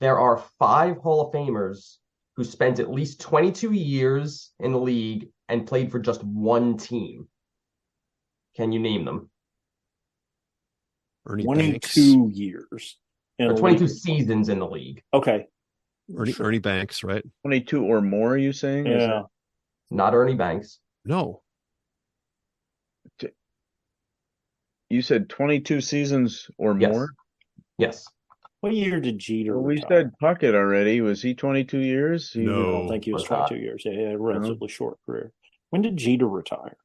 There are 5 Hall of Famers who spent at least 22 years in the league and played for just one team. Can you name them? Ernie 22 Banks. years. Or 22 seasons in the league. Okay. Ernie Banks, right? 22 or more, are you saying? Yeah. Not Ernie Banks. No. You said 22 seasons or more? Yes. What year did Jeter retire? We said Puckett already. Was he 22 years? No. I don't think he was 22 years. He had a relatively short career. When did Jeter retire?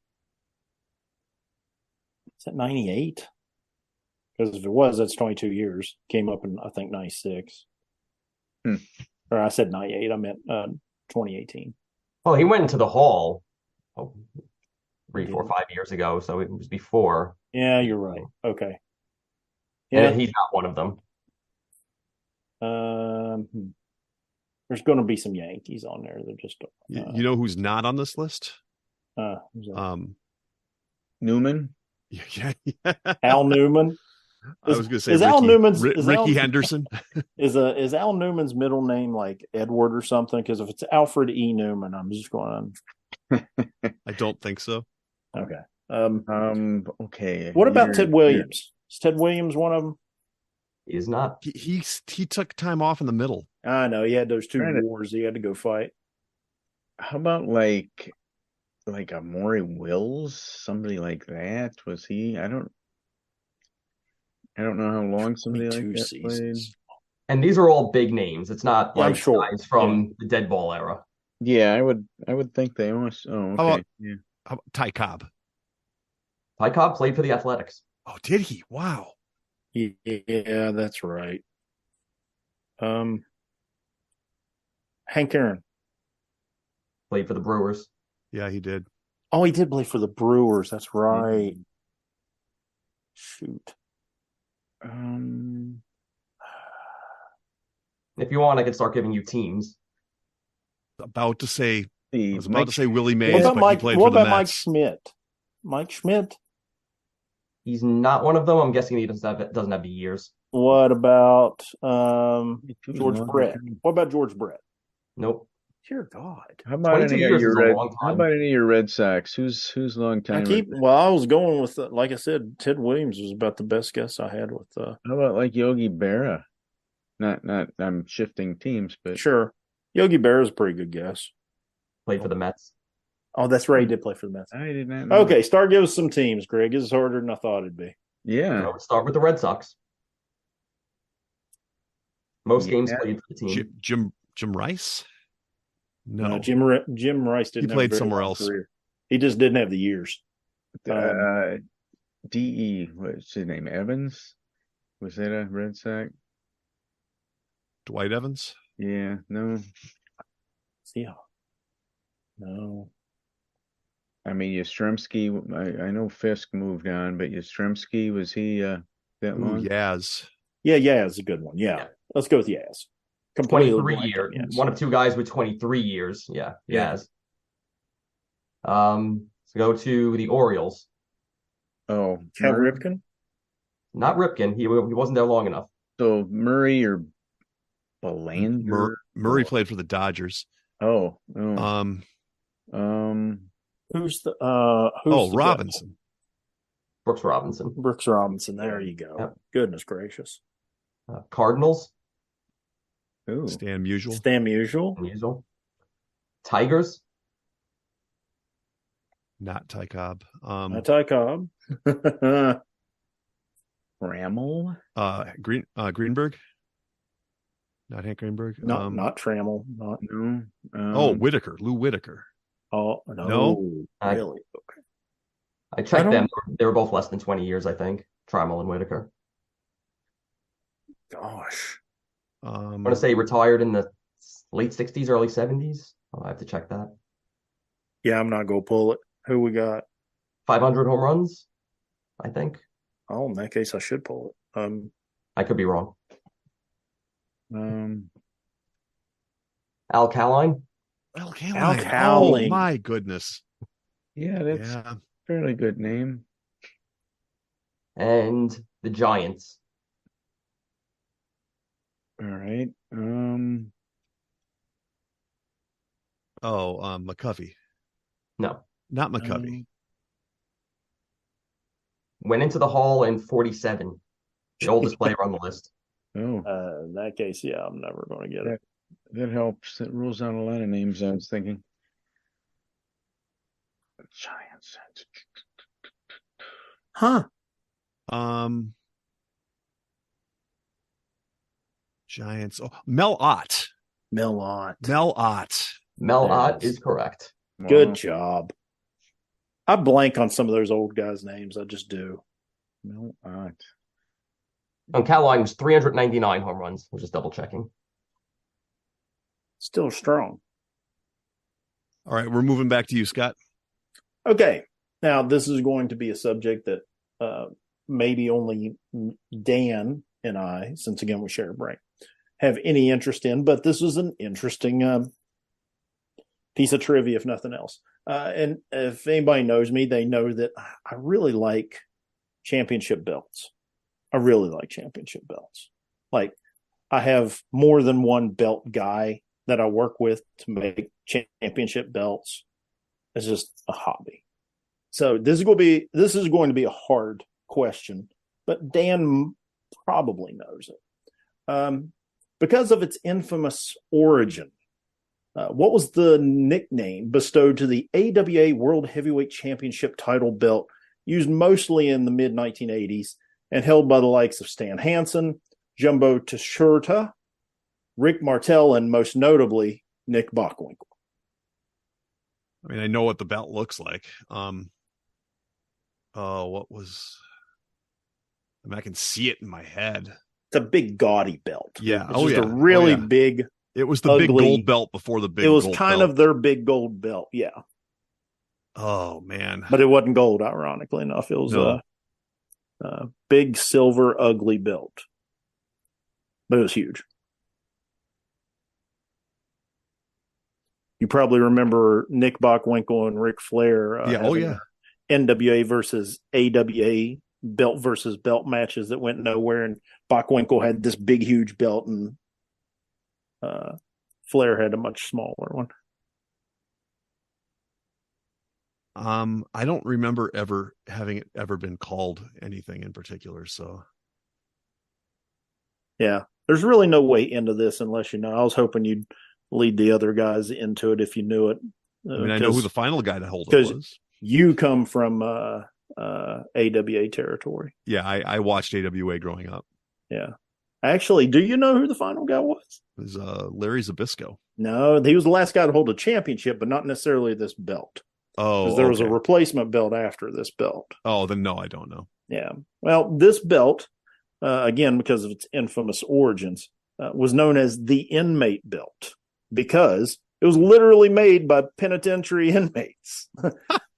Is that 98? Because if it was, that's 22 years. Came up in, I think, 96. Or I said 98. I meant 2018. Well, he went into the Hall 3, 4, 5 years ago, so it was before. Yeah, you're right. Okay. Yeah, and he's not one of them. There's going to be some Yankees on there. They're just. You know who's not on this list? Newman. Yeah. Al Newman. I was going to say Ricky Henderson. Is Al Newman's middle name like Edward or something? Because if it's Alfred E. Newman, I'm just going. I don't think so. Okay. Okay. What about Ted Williams? Is Ted Williams one of them? He is not. He took time off in the middle. I know. He had those 2 wars he had to go fight. How about like a Maury Wills, somebody like that? Was he? I don't know how long somebody like that played. And these are all big names. It's not like guys from the dead ball era. Yeah, I would think they almost. Oh, okay. How about Ty Cobb? Ty Cobb played for the Athletics. Oh, did he? Wow. Yeah, that's right. Hank Aaron played for the Brewers. Yeah, he did. Oh, he did play for the Brewers. That's right. Shoot. If you want, I could start giving you teams. About to say Willie Mays. What about Mike? What about Mike Schmidt? Mike Schmidt. He's not one of them. I'm guessing he doesn't have the years. What about George Brett? What about George Brett? Nope. Dear God. How about any of your Red Sox? Who's long time? I was going with like I said, Ted Williams was about the best guess I had with. How about like Yogi Berra? Not. I'm shifting teams, but sure. Yogi Berra is a pretty good guess. Played for the Mets. Oh, that's right. He did play for the Mets. I did not know. Okay, start give us some teams, Greg. This is harder than I thought it'd be. Yeah. So let's start with the Red Sox. Most games Yeah. played for the team. Jim Rice? No. Jim Rice didn't He played have a very somewhere long else. career. He just didn't have the years. DE, what's his name? Evans? Was that a Red Sox? Dwight Evans? Yeah, no. Yeah. No. I mean, Yastrzemski, I know Fisk moved on, but Yastrzemski, was he that long? Yaz. Yeah, it's a good one. Yeah. Let's go with Yaz. 23 years. One of two guys with 23 years. Yeah, Yaz. Let's go to the Orioles. Oh, Cal Ripken? Not Ripken. He wasn't there long enough. So Murray or Belanger? Murray played for the Dodgers. Oh. Who's the Robinson. Brooks Robinson. Brooks Robinson. There you go. Yep. Goodness gracious. Cardinals. Ooh. Stan Musial. Unusual. Tigers. Not Ty Cobb. Not Ty Cobb. Trammell? Greenberg. Not Hank Greenberg. Not Trammell. Not No. Whitaker. Lou Whitaker. Oh no. No? Really? Okay. I checked them. They were both less than 20 years, I think. Trammell and Whitaker. Gosh. I want to say retired in the late 60s, early 70s. I have to check that. Yeah, I'm not going to pull it. Who we got? 500 home runs, I think. Oh, in that case, I should pull it. I could be wrong. Al Kaline. Al Kaline. Oh, my goodness. Yeah, that's a fairly good name. And the Giants. All right. McCovey. No. Not McCovey. Went into the Hall in 47. The oldest player on the list. Oh. In that case, yeah, I'm never going to get it. That helps. That rules out a lot of names I was thinking. Giants. Huh. Giants. Oh, Mel Ott. Mel Ott is correct. Good job. I blank on some of those old guys' names. I just do. Mel Ott. And Kaline was 399 home runs. We're just double checking. Still strong. All right, we're moving back to you, Scott. Okay. Now, this is going to be a subject that maybe only Dan and I, since again we share a brain, have any interest in, but this was an interesting piece of trivia, if nothing else. And if anybody knows me, they know that I really like championship belts. Like, I have more than one belt guy that I work with to make championship belts. It's just a hobby. So this is going to be a hard question, but Dan probably knows it. Because of its infamous origin, what was the nickname bestowed to the AWA World Heavyweight Championship title belt used mostly in the mid-1980s and held by the likes of Stan Hansen, Jumbo Teixeira, Rick Martel, and most notably, Nick Bockwinkel? I mean, I know what the belt looks like. What was... I mean, I can see it in my head. It's a big gaudy belt. Yeah. It's a really big... It was the ugly, big gold belt before the big gold belt. It was kind of their big gold belt, yeah. Oh, man. But it wasn't gold, ironically enough. It was a big silver ugly belt. But it was huge. You probably remember Nick Bockwinkel and Ric Flair. NWA versus AWA belt versus belt matches that went nowhere. And Bockwinkel had this big, huge belt, and Flair had a much smaller one. I don't remember having it ever been called anything in particular. So, yeah, there's really no way into this unless you know. I was hoping you'd lead the other guys into it if you knew it. I mean, I know who the final guy to hold it because was. you come from AWA territory. Yeah, I watched AWA growing up. Yeah. Actually, do you know who the final guy was? It was Larry Zbyszko. No, he was the last guy to hold a championship, but not necessarily this belt. Oh, because there was a replacement belt after this belt. Oh, then no, I don't know. Yeah. Well, this belt, again, because of its infamous origins, was known as the inmate belt because it was literally made by penitentiary inmates.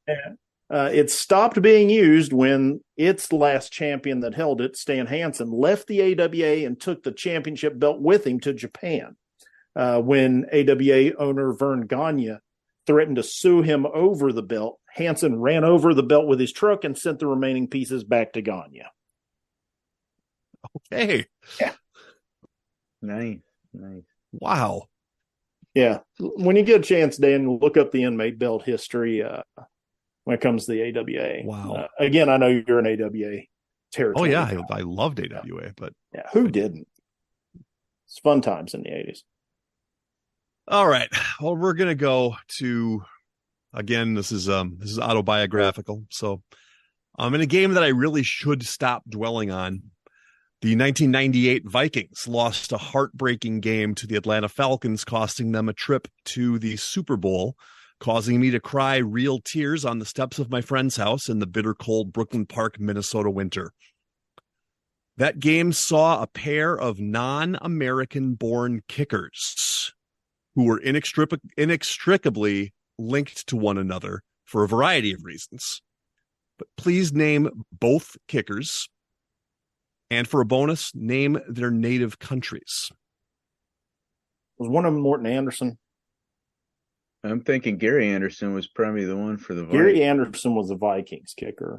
And, it stopped being used when its last champion that held it, Stan Hansen, left the AWA and took the championship belt with him to Japan. When AWA owner Vern Gagne threatened to sue him over the belt, Hansen ran over the belt with his truck and sent the remaining pieces back to Gagne. Okay. Yeah. Nice. Wow. Yeah. When you get a chance, Dan, look up the inmate belt history when it comes to the AWA. Wow. Again, I know you're an AWA territory. Oh, yeah. I loved AWA, but yeah, who didn't? It's fun times in the 80s. All right. Well, we're going to go to, again, this is autobiographical. So in a game that I really should stop dwelling on, the 1998 Vikings lost a heartbreaking game to the Atlanta Falcons, costing them a trip to the Super Bowl, causing me to cry real tears on the steps of my friend's house in the bitter cold Brooklyn Park, Minnesota winter. That game saw a pair of non-American born kickers who were inextricably linked to one another for a variety of reasons. But please name both kickers. And for a bonus, name their native countries. Was one of them Morton Anderson? I'm thinking Gary Anderson was probably the one for the Vikings. Gary Anderson was the Vikings kicker,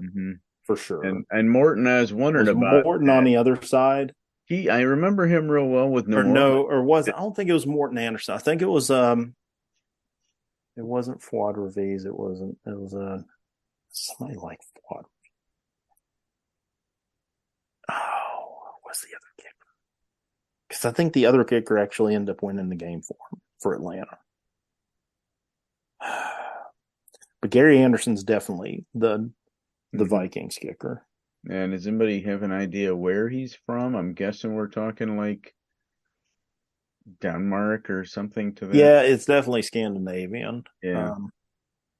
for sure. And Morton, I was wondering about Morton on the other side. I remember him real well with New Orleans. I don't think it was Morton Anderson. I think it was it wasn't Fuad Revis. It was somebody like Fuad. Oh, what's the other kicker? Because I think the other kicker actually ended up winning the game for Atlanta. But Gary Anderson's definitely the Vikings kicker. And does anybody have an idea where he's from? I'm guessing we're talking like Denmark or something to that. Yeah, it's definitely Scandinavian. Yeah.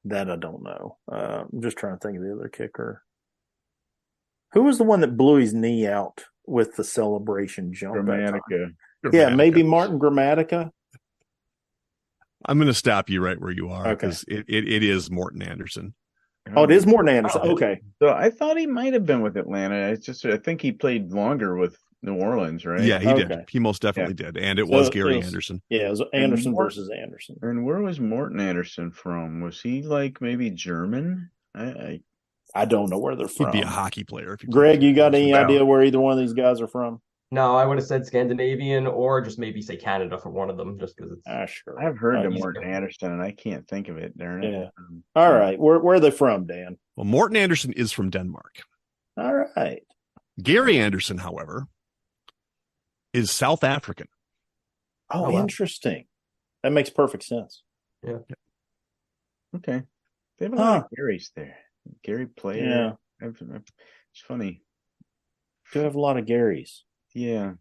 That I don't know. I'm just trying to think of the other kicker. Who was the one that blew his knee out with the celebration jump? Gramatica. Yeah, maybe Martin Gramatica. I'm going to stop you right where you are because Okay. it is Morton Anderson. Oh, it is Morton Anderson. Okay. So I thought he might have been with Atlanta. I think he played longer with New Orleans, right? Yeah, he did. He most definitely did. And it was Gary Anderson. Yeah, it was Anderson versus Anderson. And where was Morton Anderson from? Was he like maybe German? I don't know where they're from. He'd be a hockey player. If Greg, you got any idea where either one of these guys are from? No, I would have said Scandinavian or just maybe say Canada for one of them, just because it's. Sure. I've heard of Morton Anderson, and I can't think of it. Darn it. Yeah. All right. Where are they from, Dan? Well, Morton Anderson is from Denmark. All right. Gary Anderson, however, is South African. Oh, interesting. That makes perfect sense. Yeah. Okay. They have a lot of Garys there. Gary player. Yeah. It's funny. Do have a lot of Garys. Yeah.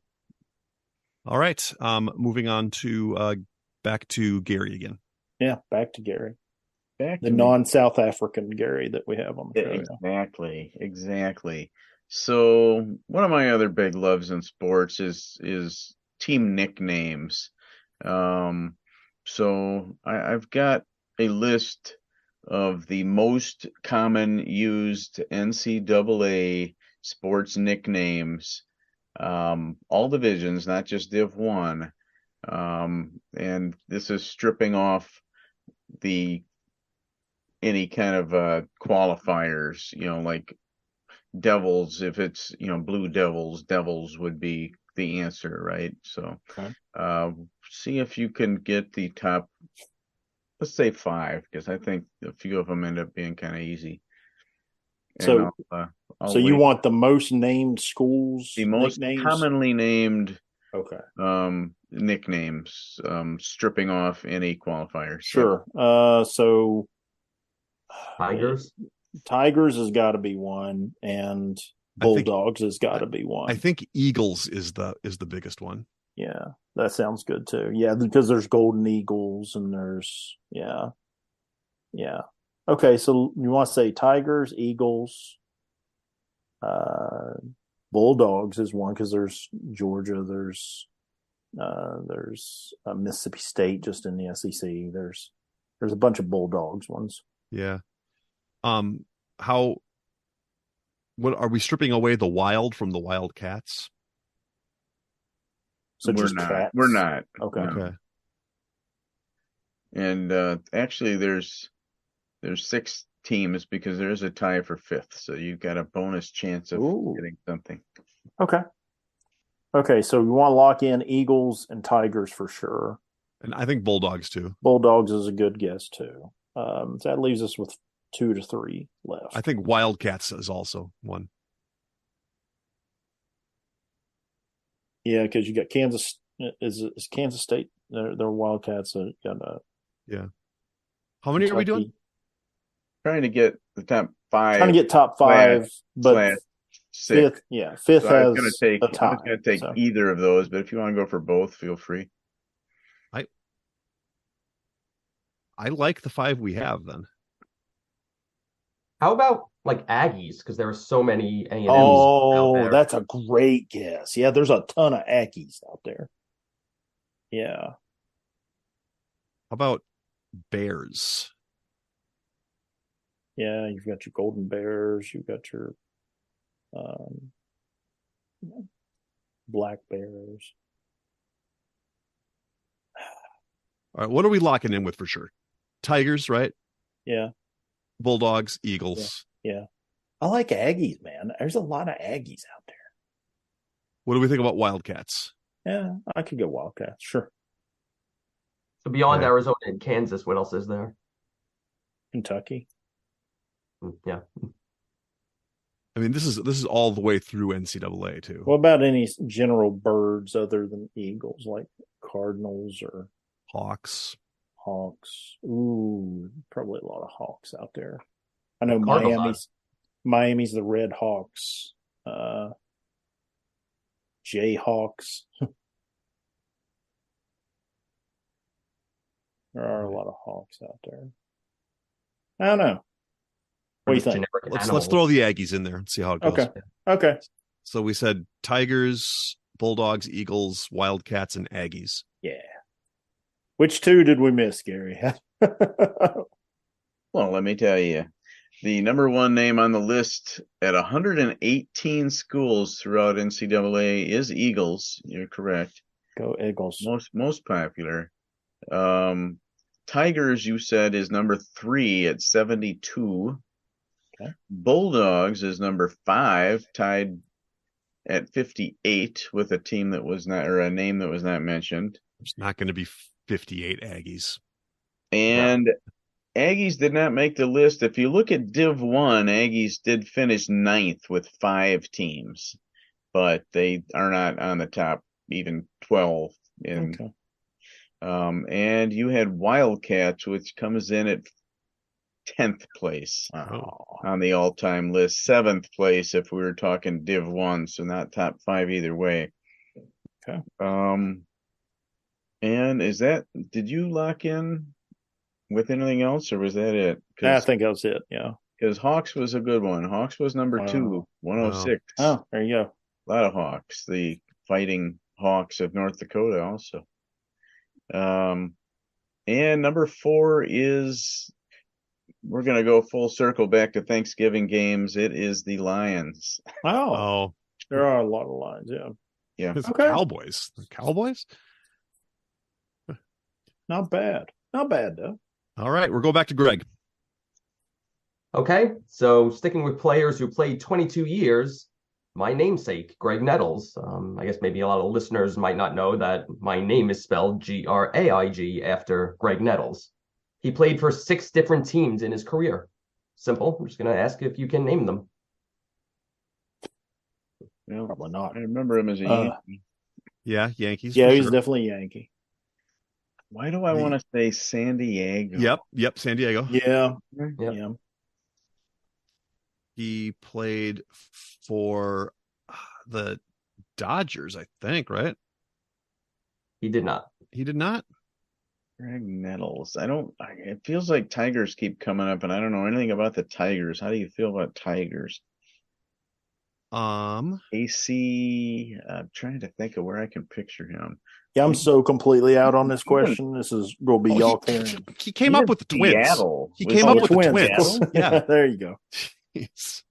All right. Moving on to back to Gary again. Yeah, back to Gary. The non-South African Gary that we have on the show. Exactly. So one of my other big loves in sports is team nicknames. So I've got a list of the most common used NCAA sports nicknames, all divisions, not just Div 1. And this is stripping off any kind of qualifiers, like Devils. If it's, Blue Devils would be the answer, right? So see if you can get the top, let's say 5, because I think a few of them end up being kind of easy. And so you want the most named schools? The most commonly named Okay. Nicknames, stripping off any qualifiers. Sure. So Tigers. Tigers has got to be one, and Bulldogs has got to be one. I think Eagles is the biggest one. Yeah, that sounds good too. Yeah, because there's Golden Eagles and there's yeah. Okay, so you want to say Tigers, Eagles, Bulldogs is one because there's Georgia, there's Mississippi State just in the SEC. There's a bunch of Bulldogs ones. Yeah. What are we stripping away the Wild from the Wildcats? So we're just not. cats? We're not. Okay. No. Okay. And actually, there's 6 teams because there's a tie for 5th, so you've got a bonus chance of getting something. Okay, so we want to lock in Eagles and Tigers for sure. And I think Bulldogs too. Bulldogs is a good guess too. So that leaves us with 2 to 3 left. I think Wildcats is also one. Yeah, because you got Kansas. Is Kansas State? They're Wildcats. Yeah. How many are we doing? Trying to get the top 5. Trying to get top 5, but 6. 5th. Yeah, 5th So has a tie. tie. I'm going to take either of those, but if you want to go for both, feel free. I like the 5 we have then. How about like Aggies? Because there are so many A&Ms out Oh, there. that's a great guess. Yeah, there's a ton of Aggies out there. Yeah. How about Bears? Yeah, you've got your Golden Bears. You've got your Black Bears. All right, what are we locking in with for sure? Tigers, right? Yeah. Bulldogs, Eagles. Yeah. I like Aggies, man. There's a lot of Aggies out there. What do we think about Wildcats? Yeah, I could go Wildcats. Sure. So beyond Arizona and Kansas, what else is there? Kentucky. Yeah. I mean, this is all the way through NCAA too. What about any general birds other than eagles, like cardinals or Hawks? Ooh, probably a lot of hawks out there. I know Cardinals Miami's the Red Hawks. Jayhawks. There are a lot of hawks out there. I don't know. What do you think? Let's throw the Aggies in there and see how it goes. Okay. So we said Tigers, Bulldogs, Eagles, Wildcats, and Aggies. Yeah. Which 2 did we miss, Gary? Well, let me tell you. The number 1 name on the list at 118 schools throughout NCAA is Eagles. You're correct. Go Eagles. Most popular. Tigers, you said, is number 3 at 72. Okay. Bulldogs is number 5, tied at 58 with a team that was not, or a name that was not mentioned. There's not going to be 58 Aggies. And Aggies did not make the list. If you look at Div 1, Aggies did finish 9th with 5 teams, but they are not on the top even 12. And you had Wildcats, which comes in at 10th place on the all-time list, 7th place if we were talking Div 1, so not top 5 either way. Okay. And did you lock in with anything else, or was that it? I think that was it, yeah. Because Hawks was a good one. Hawks was number 2, 106. Oh, there you go. A lot of Hawks, the Fighting Hawks of North Dakota also. And number 4 is, we're going to go full circle back to Thanksgiving games. It is the Lions. Oh. There are a lot of Lions, yeah. Yeah. Okay. Cowboys. Cowboys? Not bad. Not bad, though. All right, we'll go back to Greg. Okay, so sticking with players who played 22 years, my namesake, Graig Nettles. I guess maybe a lot of listeners might not know that my name is spelled Graig after Graig Nettles. He played for 6 different teams in his career. Simple. I'm just going to ask if you can name them. Well, Probably not. I remember him as a Yankee. Yeah, Yankees. Yeah, for he's sure. definitely Yankee. Why do I want to say San Diego? Yep, San Diego. Yeah, Yep. yeah. He played for the Dodgers, I think, right? He did not. He did not. Graig Nettles. It feels like Tigers keep coming up, and I don't know anything about the Tigers. How do you feel about Tigers? AC, I'm trying to think of where I can picture him. Yeah, I'm so completely out on this question. This is will be y'all clearing. He came up with the Twins. Seattle. He came up with the Twins. Seattle? Yeah. There you go. Jeez.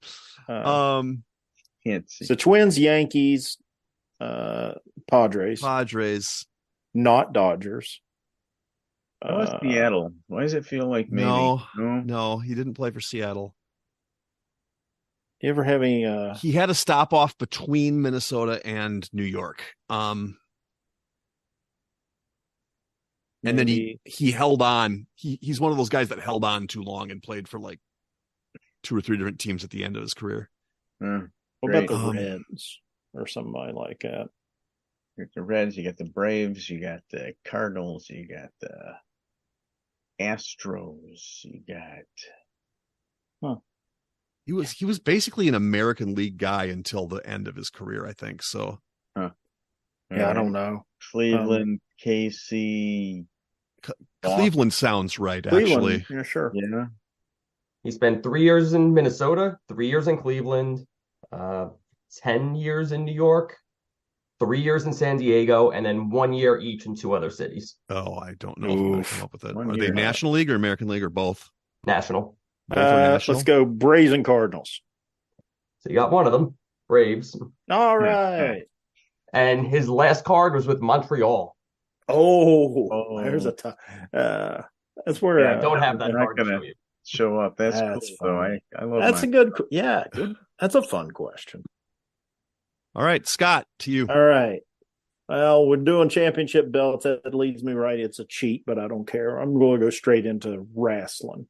Can't see. So Twins, Yankees, Padres, not Dodgers. How is Seattle? Why does it feel like maybe? No, he didn't play for Seattle. You ever have any? He had a stop off between Minnesota and New York. And then he held on. He's one of those guys that held on too long and played for like 2 or 3 different teams at the end of his career. What about the Reds or somebody like that? You got the Reds, you got the Braves, you got the Cardinals, you got the Astros, you got. He was basically an American League guy until the end of his career, I think. So, yeah, I don't know. Cleveland, KC. Cleveland sounds right, Cleveland, actually. Yeah, sure. Yeah. He spent 3 years in Minnesota, 3 years in Cleveland, 10 years in New York, 3 years in San Diego, and then 1 year each in 2 other cities. Oh, I don't know if I'm going to come up with it. Are they year. National League or American League or both? National. Let's go Braves and Cardinals. So you got one of them, Braves. All right. And his last card was with Montreal. There's a tough. That's where I don't have that card to show you. Show up. That's cool. So I love that's a good. Yeah, good. That's a fun question. All right, Scott, to you. All right. Well, we're doing championship belts. That leads me right. It's a cheat, but I don't care. I'm going to go straight into wrestling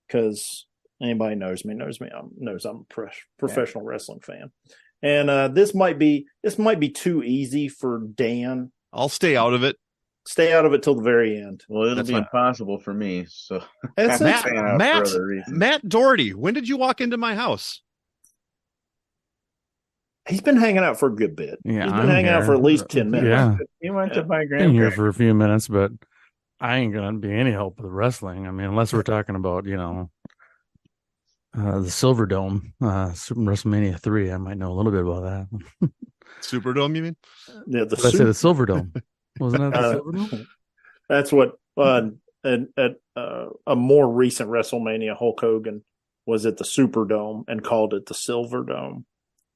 because anybody knows me knows I'm a professional wrestling fan. And this might be too easy for Dan. I'll stay out of it. Stay out of it till the very end. Well, it'll be impossible for me. So Matt Doherty, when did you walk into my house? He's been hanging out for a good bit. Yeah, he's been hanging out for at least 10 minutes. Yeah. He went to my Been grandparents. here for a few minutes, but I ain't gonna be any help with wrestling. I mean, unless we're talking about, the Silver Dome, Super WrestleMania 3. I might know a little bit about that. Superdome, you mean? Yeah, I said the Silver Dome. Wasn't that the Silver Dome? That's what at a more recent WrestleMania, Hulk Hogan was at the Superdome and called it the Silver Dome.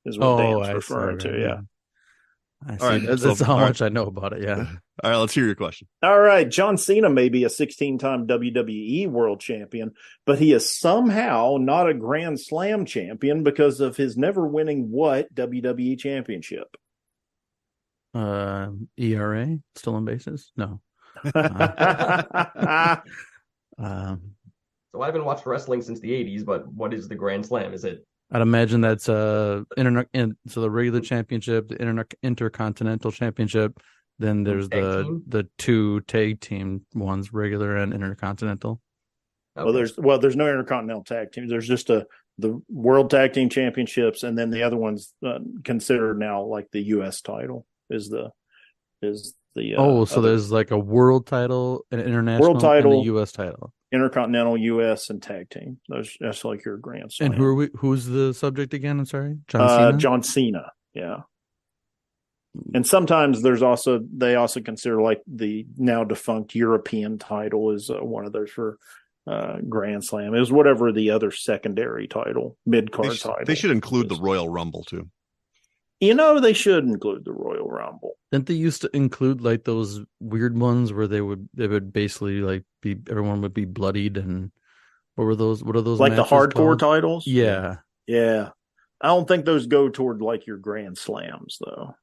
Is what Dan's referring to. Yeah. I see. All right, That's how much I know about it. Yeah. All right, let's hear your question. All right. John Cena may be a 16-time WWE World Champion, but he is somehow not a Grand Slam champion because of his never winning what WWE Championship? ERA, stolen bases? No. So I haven't watched wrestling since the 80s, but what is the Grand Slam? Is it? I'd imagine that's so the regular championship, the intercontinental championship. Then there's the 2 tag team ones, regular and intercontinental. Okay. There's no intercontinental tag teams. There's just the World Tag Team Championships, and then the other ones considered now like the U.S. title is the. So there's like a world title, an international world title, and a U.S. title, intercontinental, U.S. and tag team. That's like your Grand Slam. And who's the subject again? I'm sorry, John Cena. John Cena. Yeah. And sometimes they also consider like the now defunct European title is one of those for Grand Slam. It was whatever the other secondary title, mid card title. They should include the Royal Rumble too. They should include the Royal Rumble. Didn't they used to include like those weird ones where they would basically like everyone would be bloodied, and what are those like the hardcore called? titles? Yeah. I don't think those go toward like your Grand Slams though.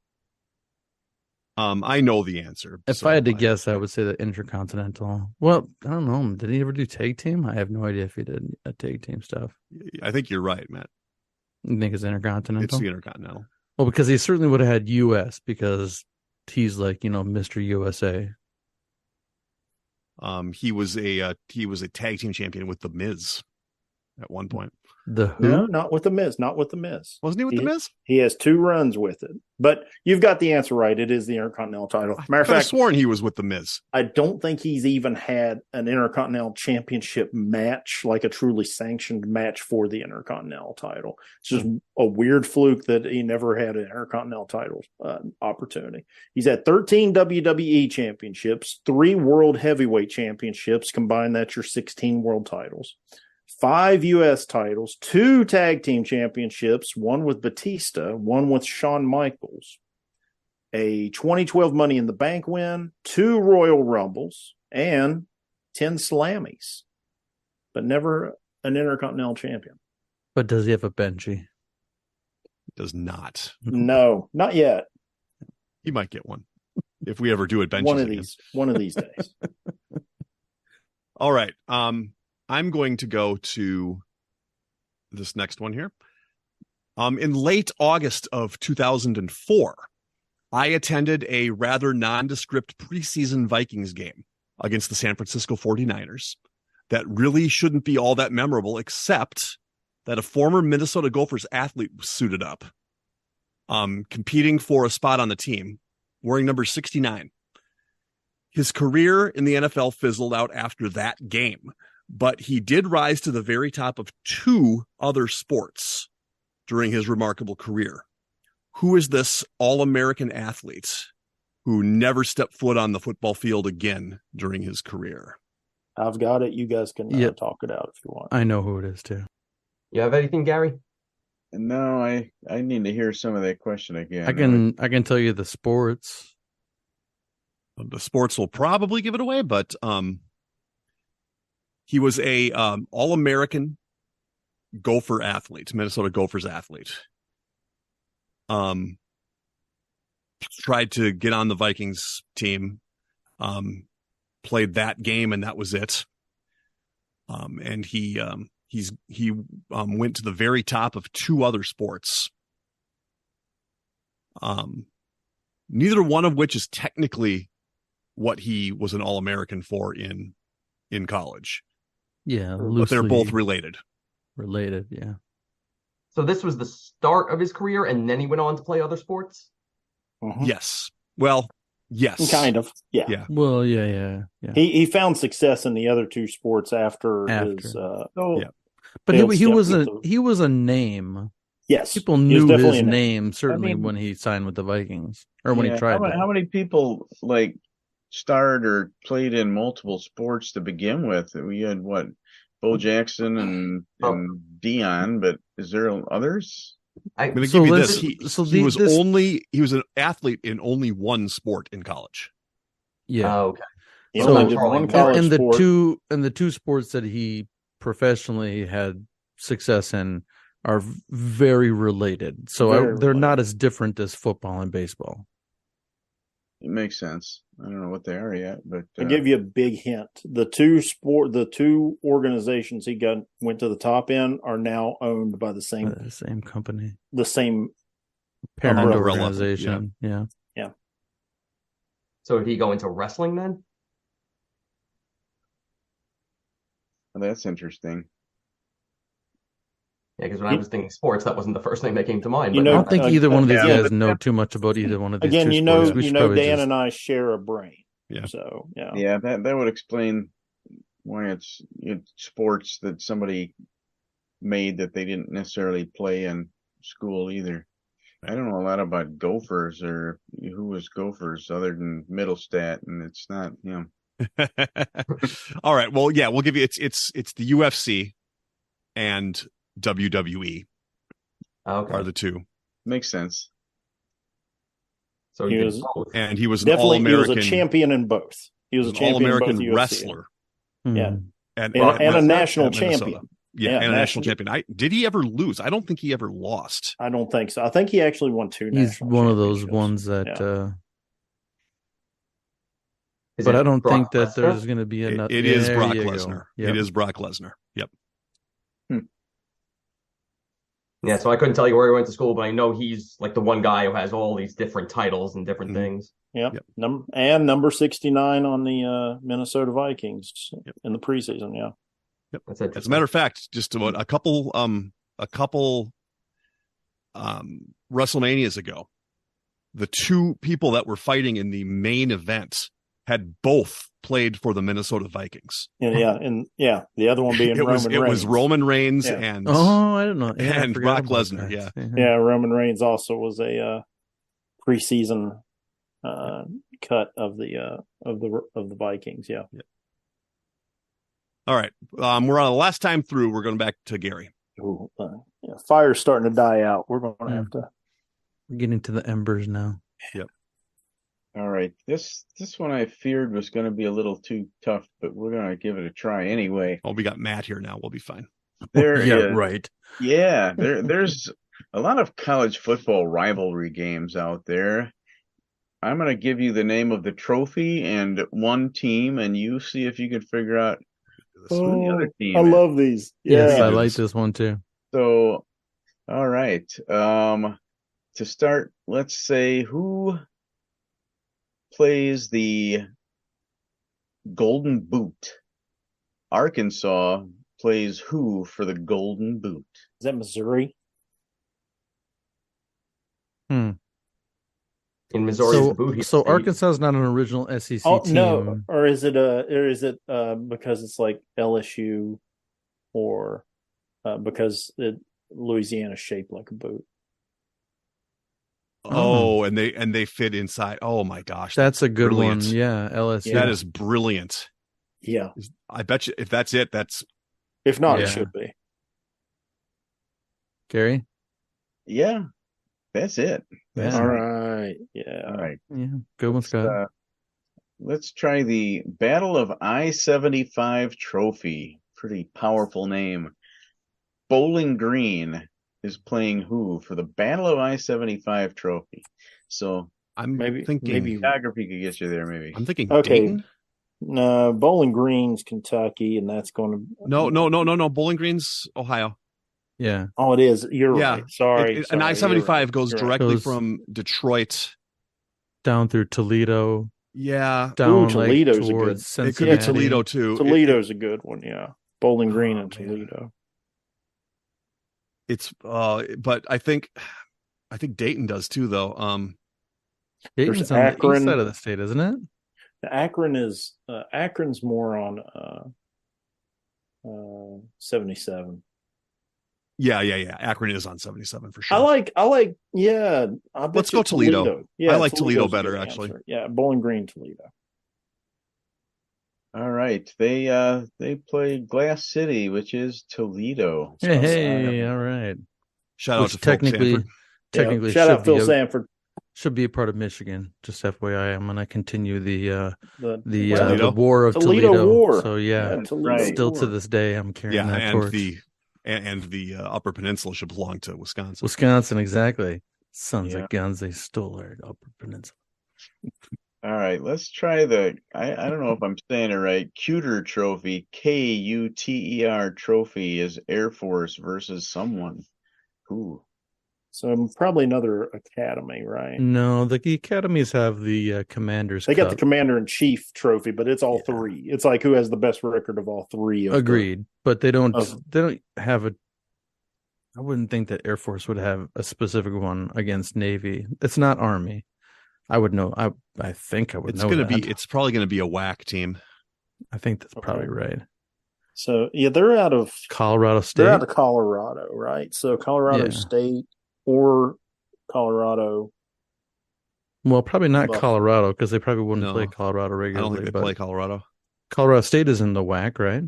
I know the answer. If I had to guess, I would say the Intercontinental. Well, I don't know. Did he ever do tag team? I have no idea if he did a tag team stuff. I think you're right, Matt. You think it's Intercontinental? It's the Intercontinental. Well, because he certainly would have had U.S. because he's like, Mr. USA. He was a tag team champion with The Miz at one point. The Who? No, not with the Miz. Not with the Miz. Wasn't he with The Miz? He has 2 runs with it. But you've got the answer right. It is the Intercontinental title. Matter of I fact, sworn he was with The Miz. I don't think he's even had an Intercontinental Championship match, like a truly sanctioned match for the Intercontinental title. It's just a weird fluke that he never had an Intercontinental title opportunity. He's had 13 WWE championships, 3 World Heavyweight championships. Combined, that's your 16 world titles. 5 U.S. titles, 2 tag team championships, 1 with Batista, 1 with Shawn Michaels, a 2012 Money in the Bank win, 2 Royal Rumbles, and 10 Slammies, but never an Intercontinental champion. But does he have a Benji? Does not. No, not yet. He might get one if we ever do it. Benches One of these days. All right. I'm going to go to this next one here. In late August of 2004, I attended a rather nondescript preseason Vikings game against the San Francisco 49ers that really shouldn't be all that memorable, except that a former Minnesota Gophers athlete was suited up, competing for a spot on the team, wearing number 69. His career in the NFL fizzled out after that game, but he did rise to the very top of 2 other sports during his remarkable career. Who is this All-American athlete who never stepped foot on the football field again during his career? I've got it. You guys can talk it out if you want. I know who it is too. You have anything, Gary? No, I need to hear some of that question again. I can tell you the sports. The sports will probably give it away, but he was a All-American Gopher athlete, Minnesota Gophers athlete. Tried to get on the Vikings team, played that game, and that was it. And he went to the very top of 2 other sports. Neither one of which is technically what he was an All-American for in college. Yeah, but they're both related. Related, yeah. So this was the start of his career, and then he went on to play other sports? Mm-hmm. Yes. Well, yes. Kind of. Yeah. Well, yeah. He found success in the other 2 sports after. His But he was a name. Yes. People knew his name certainly when he signed with the Vikings or when he tried. How many people like starred or played in multiple sports to begin with? We had Bo Jackson and Dion, but is there others? I'm going to give you this. He was an athlete in only 1 sport in college. Yeah. Oh, okay. So only did 1 college sport. The two sports that he professionally had success in are very related. So they're not as different as football and baseball. It makes sense. I don't know what they are yet, but I'll give you a big hint. The 2 organizations he went to the top in are now owned by the same company, the same parent organization. Yeah. So did he go into wrestling then? Well, that's interesting. Yeah, because when I was thinking sports, that wasn't the first thing that came to mind. I don't think either one of these guys know too much about either one of these. Again, sports. Dan and I share a brain. Yeah. So yeah, that would explain why it's sports that somebody made that they didn't necessarily play in school either. I don't know a lot about Gophers or who was Gophers other than Middlestat, and it's not him. All right. Well, yeah, we'll give you it's the UFC and WWE are the 2. Makes sense. So he was an All-American. He was a champion in both. He was a champion All-American in both wrestler. Yeah, and a national champion. Yeah, and a national champion. Did he ever lose? I don't think he ever lost. I don't think so. I think he actually won 2 He's one of those ones that. But I don't think that there's going to be another. It is Brock Lesnar. Yep. It is Brock Lesnar. Yep. Yeah, so I couldn't tell you where he went to school, but I know he's like the one guy who has all these different titles and different things. Yep. Number 69 on the Minnesota Vikings in the preseason. Yeah. Yep. That's interesting. As a matter of fact, just about a couple WrestleManias ago, the two people that were fighting in the main event had both played for the Minnesota Vikings. And the other one being Roman Reigns. It was Roman Reigns and I don't know. Yeah, and Brock Lesnar. Yeah, Roman Reigns also was a preseason cut of the Vikings. Yeah. All right, we're on the last time through. We're going back to Gary. Ooh, fire's starting to die out. We're going to have to. We're getting to the embers now. Yep. All right. This one I feared was going to be a little too tough, but we're going to give it a try anyway. Oh, we got Matt here now. We'll be fine. Right. Yeah, there's a lot of college football rivalry games out there. I'm going to give you the name of the trophy and one team, and you see if you can figure out who the other team is. Love these. Yes, I like this one too. So, all right. To start, let's say who plays the Golden Boot? Arkansas plays who for the Golden Boot? Is that Missouri? In Missouri, the boot. So Arkansas is not an original SEC team. No, or is it because it's like LSU, or because Louisiana's shaped like a boot? Oh, and they fit inside. Oh my gosh, that's a good brilliant. one. Yeah, LSU. That is brilliant. Yeah, I bet you if that's it, that's. If not, it should be. Gary? Yeah, that's it. That's all right. Yeah. All right. Yeah. Good one, Scott. Let's try the Battle of I-75 Trophy. Pretty powerful name. Bowling Green is playing who for the Battle of I-75 Trophy? So I'm thinking geography could get you there. Maybe I'm thinking okay. Dayton? No, Bowling Green's Kentucky, and that's going to no. Bowling Green's Ohio. Yeah. Oh, it is. You're right. Sorry. An I-75 goes directly Goes from Detroit down through Toledo. Yeah. Down Toledo's like a good. It could be Toledo too. Toledo's a good one. Yeah. Bowling Green and Toledo. It's but I think Dayton does too though. Dayton's on the east side of the state, isn't it? Akron's more on 77. Yeah. Akron is on 77 for sure. I like. Yeah. Let's go Toledo. Yeah, I like Toledo better actually. Answer. Yeah, Bowling Green, Toledo. All right. They play Glass City, which is Toledo. Hey, all right. Shout out to technically shout out Phil Sanford. Should be a part of Michigan. Just FYI, I'm going to continue the war of Toledo. War. So still to this day, I'm carrying that torch. And the Upper Peninsula should belong to Wisconsin. Wisconsin, exactly. Sons of guns, they stole our Upper Peninsula. All right, let's try I don't know if I'm saying it right. Cuter Trophy, Kuter Trophy is Air Force versus someone. Who? So probably another academy, right? No, the academies have the Commanders. They got the Commander-in-Chief trophy, but it's all three. It's like who has the best record of all three. Agreed, but they don't have a. I wouldn't think that Air Force would have a specific one against Navy. It's not Army. I would know. I think I would know. It's probably going to be a WAC team. I think that's probably right. So they're out of Colorado State. They're out of Colorado, right? So Colorado State or Colorado. Well, probably not Colorado because they probably wouldn't play Colorado regularly. I don't think they play Colorado. Colorado State is in the WAC, right?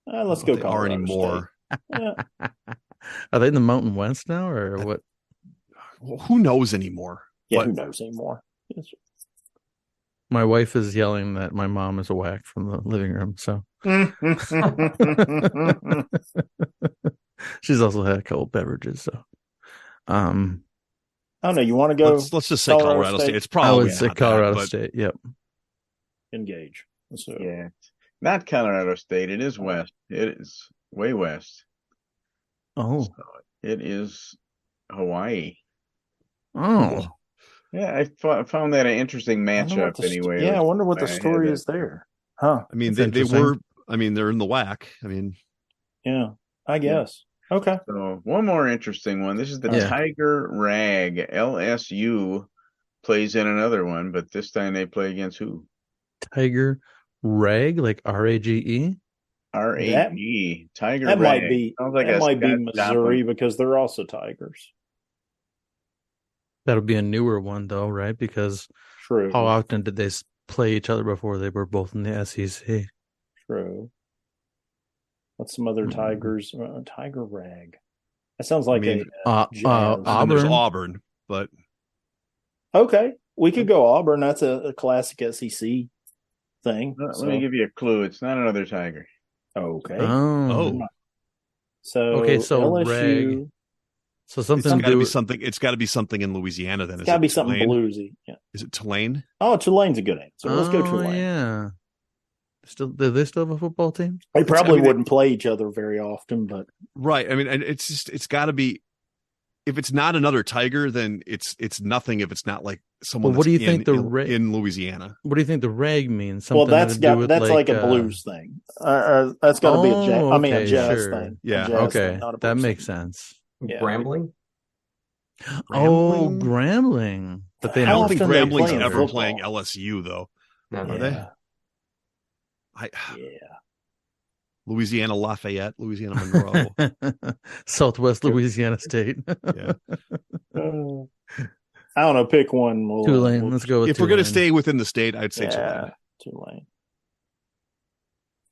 Let's go Colorado are anymore. Are they in the Mountain West now, or what? Well, who knows anymore? Yeah, who knows anymore? Yes. My wife is yelling that my mom is a WAC from the living room, so she's also had a couple beverages. So, I don't know. You want to go? Let's just say Colorado State. It's probably I would say Colorado State. Yep. Engage. So. Yeah, not Colorado State. It is west. It is way west. Oh, It is Hawaii. Oh, Yeah, I found that an interesting I wonder what matchup anyway. I wonder what the I had story that. is there. Huh. I mean, That's they interesting. were. I mean, they're in the WAC. I mean, Yeah, I guess. Okay. So one more interesting one. This is the Yeah. Tiger Rag. LSU plays in another one, but this time they play against who? Tiger Rag, like RAGE. RAG. Tiger That Rag. might be Sounds like that a might be Scott Missouri Joplin. because they're also Tigers. That'll be a newer one, though, right? Because True. how often did they play each other before they were both in the SEC? True. What's some other Hmm. Tigers? Tiger Rag. That sounds like mean, jazz. and then there's Auburn. Auburn, but Okay, we could go Auburn. That's a classic SEC thing. Let me give you a clue. It's not another Tiger. Okay. oh, So Okay, so LSU. Rag. So it's something got to be do. something. It's got to be something in Louisiana. Then It's is got to it be something Tulane? bluesy. Yeah. Is it Tulane? Oh, Tulane's a good answer. Let's go Oh, Tulane. yeah. Do they still have a football team? They probably I mean, wouldn't play each other very often, but Right. I mean, and it's got to be. If it's not another Tiger, then it's nothing. If it's not like someone. But what that's do you think in Louisiana? What do you think the Rag means? well, Something that's to do with like a blues thing. That's got to be a jazz. I mean, a jazz sure. thing. Yeah, A jazz Okay, thing, not a that blues makes thing. sense. Yeah. Grambling? Oh, Grambling? Grambling. But they How I never don't think often they played Grambling's play in each ever other. football? playing LSU though. No. Are they? Yeah. I Yeah. Louisiana Lafayette, Louisiana Monroe. Southwest Louisiana State. Yeah. I don't know. Pick one. Tulane. Let's go with If we're going to Tulane. stay within the state, I'd say Yeah, Tulane. Tulane.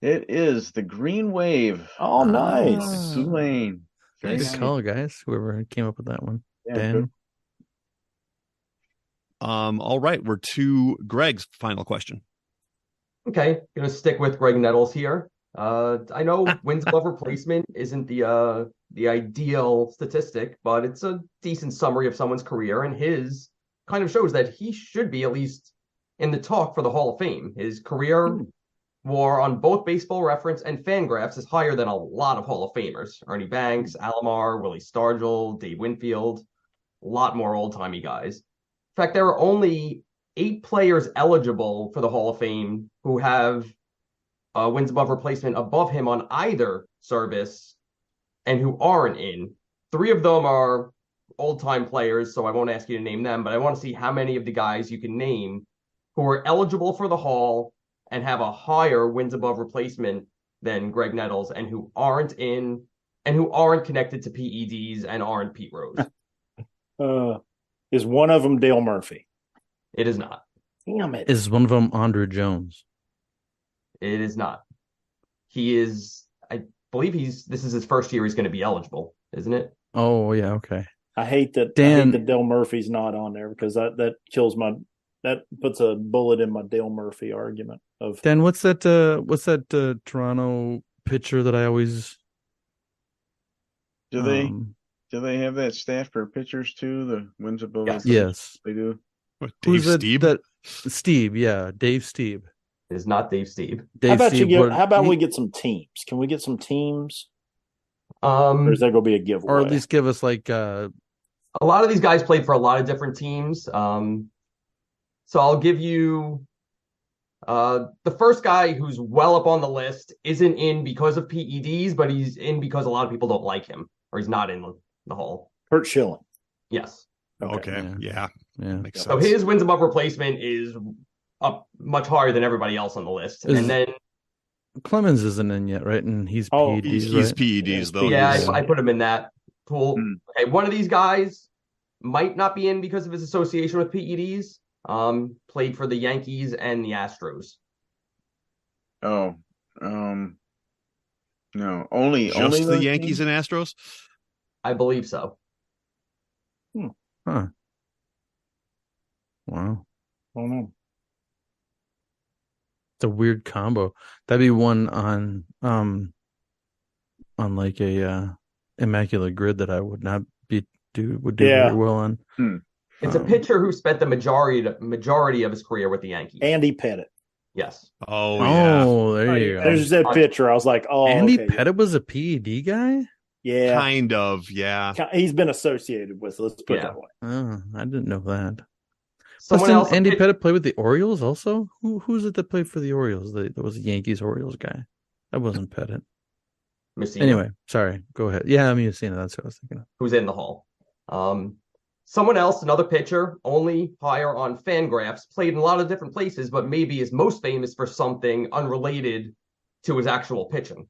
It is the Green Wave. Oh, nice. Ah. Tulane. Very Good nice. call, guys. Whoever came up with that one. Yeah, Dan. good. All right, we're to Greg's final question. Okay, gonna stick with Graig Nettles here. I know wins above replacement isn't the ideal statistic, but it's a decent summary of someone's career, and his kind of shows that he should be at least in the talk for the Hall of Fame. His career WAR on both Baseball Reference and Fangraphs is higher than a lot of Hall of Famers. Ernie Banks, Alomar, Willie Stargell, Dave Winfield, a lot more old-timey guys. In fact, there are only 8 players eligible for the Hall of Fame who have wins above replacement above him on either service and who aren't in. 3 of them are old-time players, so I won't ask you to name them, but I want to see how many of the guys you can name who are eligible for the Hall and have a higher wins above replacement than Graig Nettles and who aren't in and who aren't connected to PEDs and aren't Pete Rose. Is one of them Dale Murphy? It is not. Damn it. Is one of them Andre Jones? It is not. He is, I believe this is his first year he's going to be eligible, isn't it? Oh, yeah, okay. I hate that Dale Murphy's not on there because that kills that puts a bullet in my Dale Murphy argument of Dan, what's that Toronto pitcher that I always Do they have that stat for pitchers too? The wins above. Yes. Yes. They do. What, Who's Dave Steve? Steve, yeah, Dave Steve. It is not Dave Steve. Dave how about Steve how about we get some teams? Can we get some teams? Or is that going to be a giveaway? or at least give us like a lot of these guys played for a lot of different teams. So I'll give you the first guy who's well up on the list isn't in because of PEDs, but he's in because a lot of people don't like him, or he's not in the Hall. Kurt Schilling. Yes. Okay. Yeah. Makes sense. So his wins above replacement is up much higher than everybody else on the list. And then Clemens isn't in yet, right? And he's PEDs, he's right? PEDs though. Yeah, I put him in that pool. Okay, one of these guys might not be in because of his association with PEDs. Played for the Yankees and the Astros. Oh, no, only the Yankees and Astros. I believe so. Huh. Wow. I don't know. It's a weird combo. That'd be one on like a immaculate grid that I would not do very well on. It's a pitcher who spent the majority of his career with the Yankees. Andy Pettit. Yes. Oh, yeah. Oh, there you go. There's that pitcher. I was like, oh, Andy okay. Pettit was a PED guy? Yeah. Kind of, yeah. He's been associated with, let's put it that way. Oh, I didn't know that. Someone Didn't else. Andy Pettitte play with the Orioles also? Who's it that played for the Orioles? That was a Yankees-Orioles guy. That wasn't Pettitte. Messina, Anyway, sorry. Go ahead. Yeah, Messina. That's what I was thinking of. who's in the Hall. Someone else, another pitcher, only higher on Fangraphs, played in a lot of different places, but maybe is most famous for something unrelated to his actual pitching.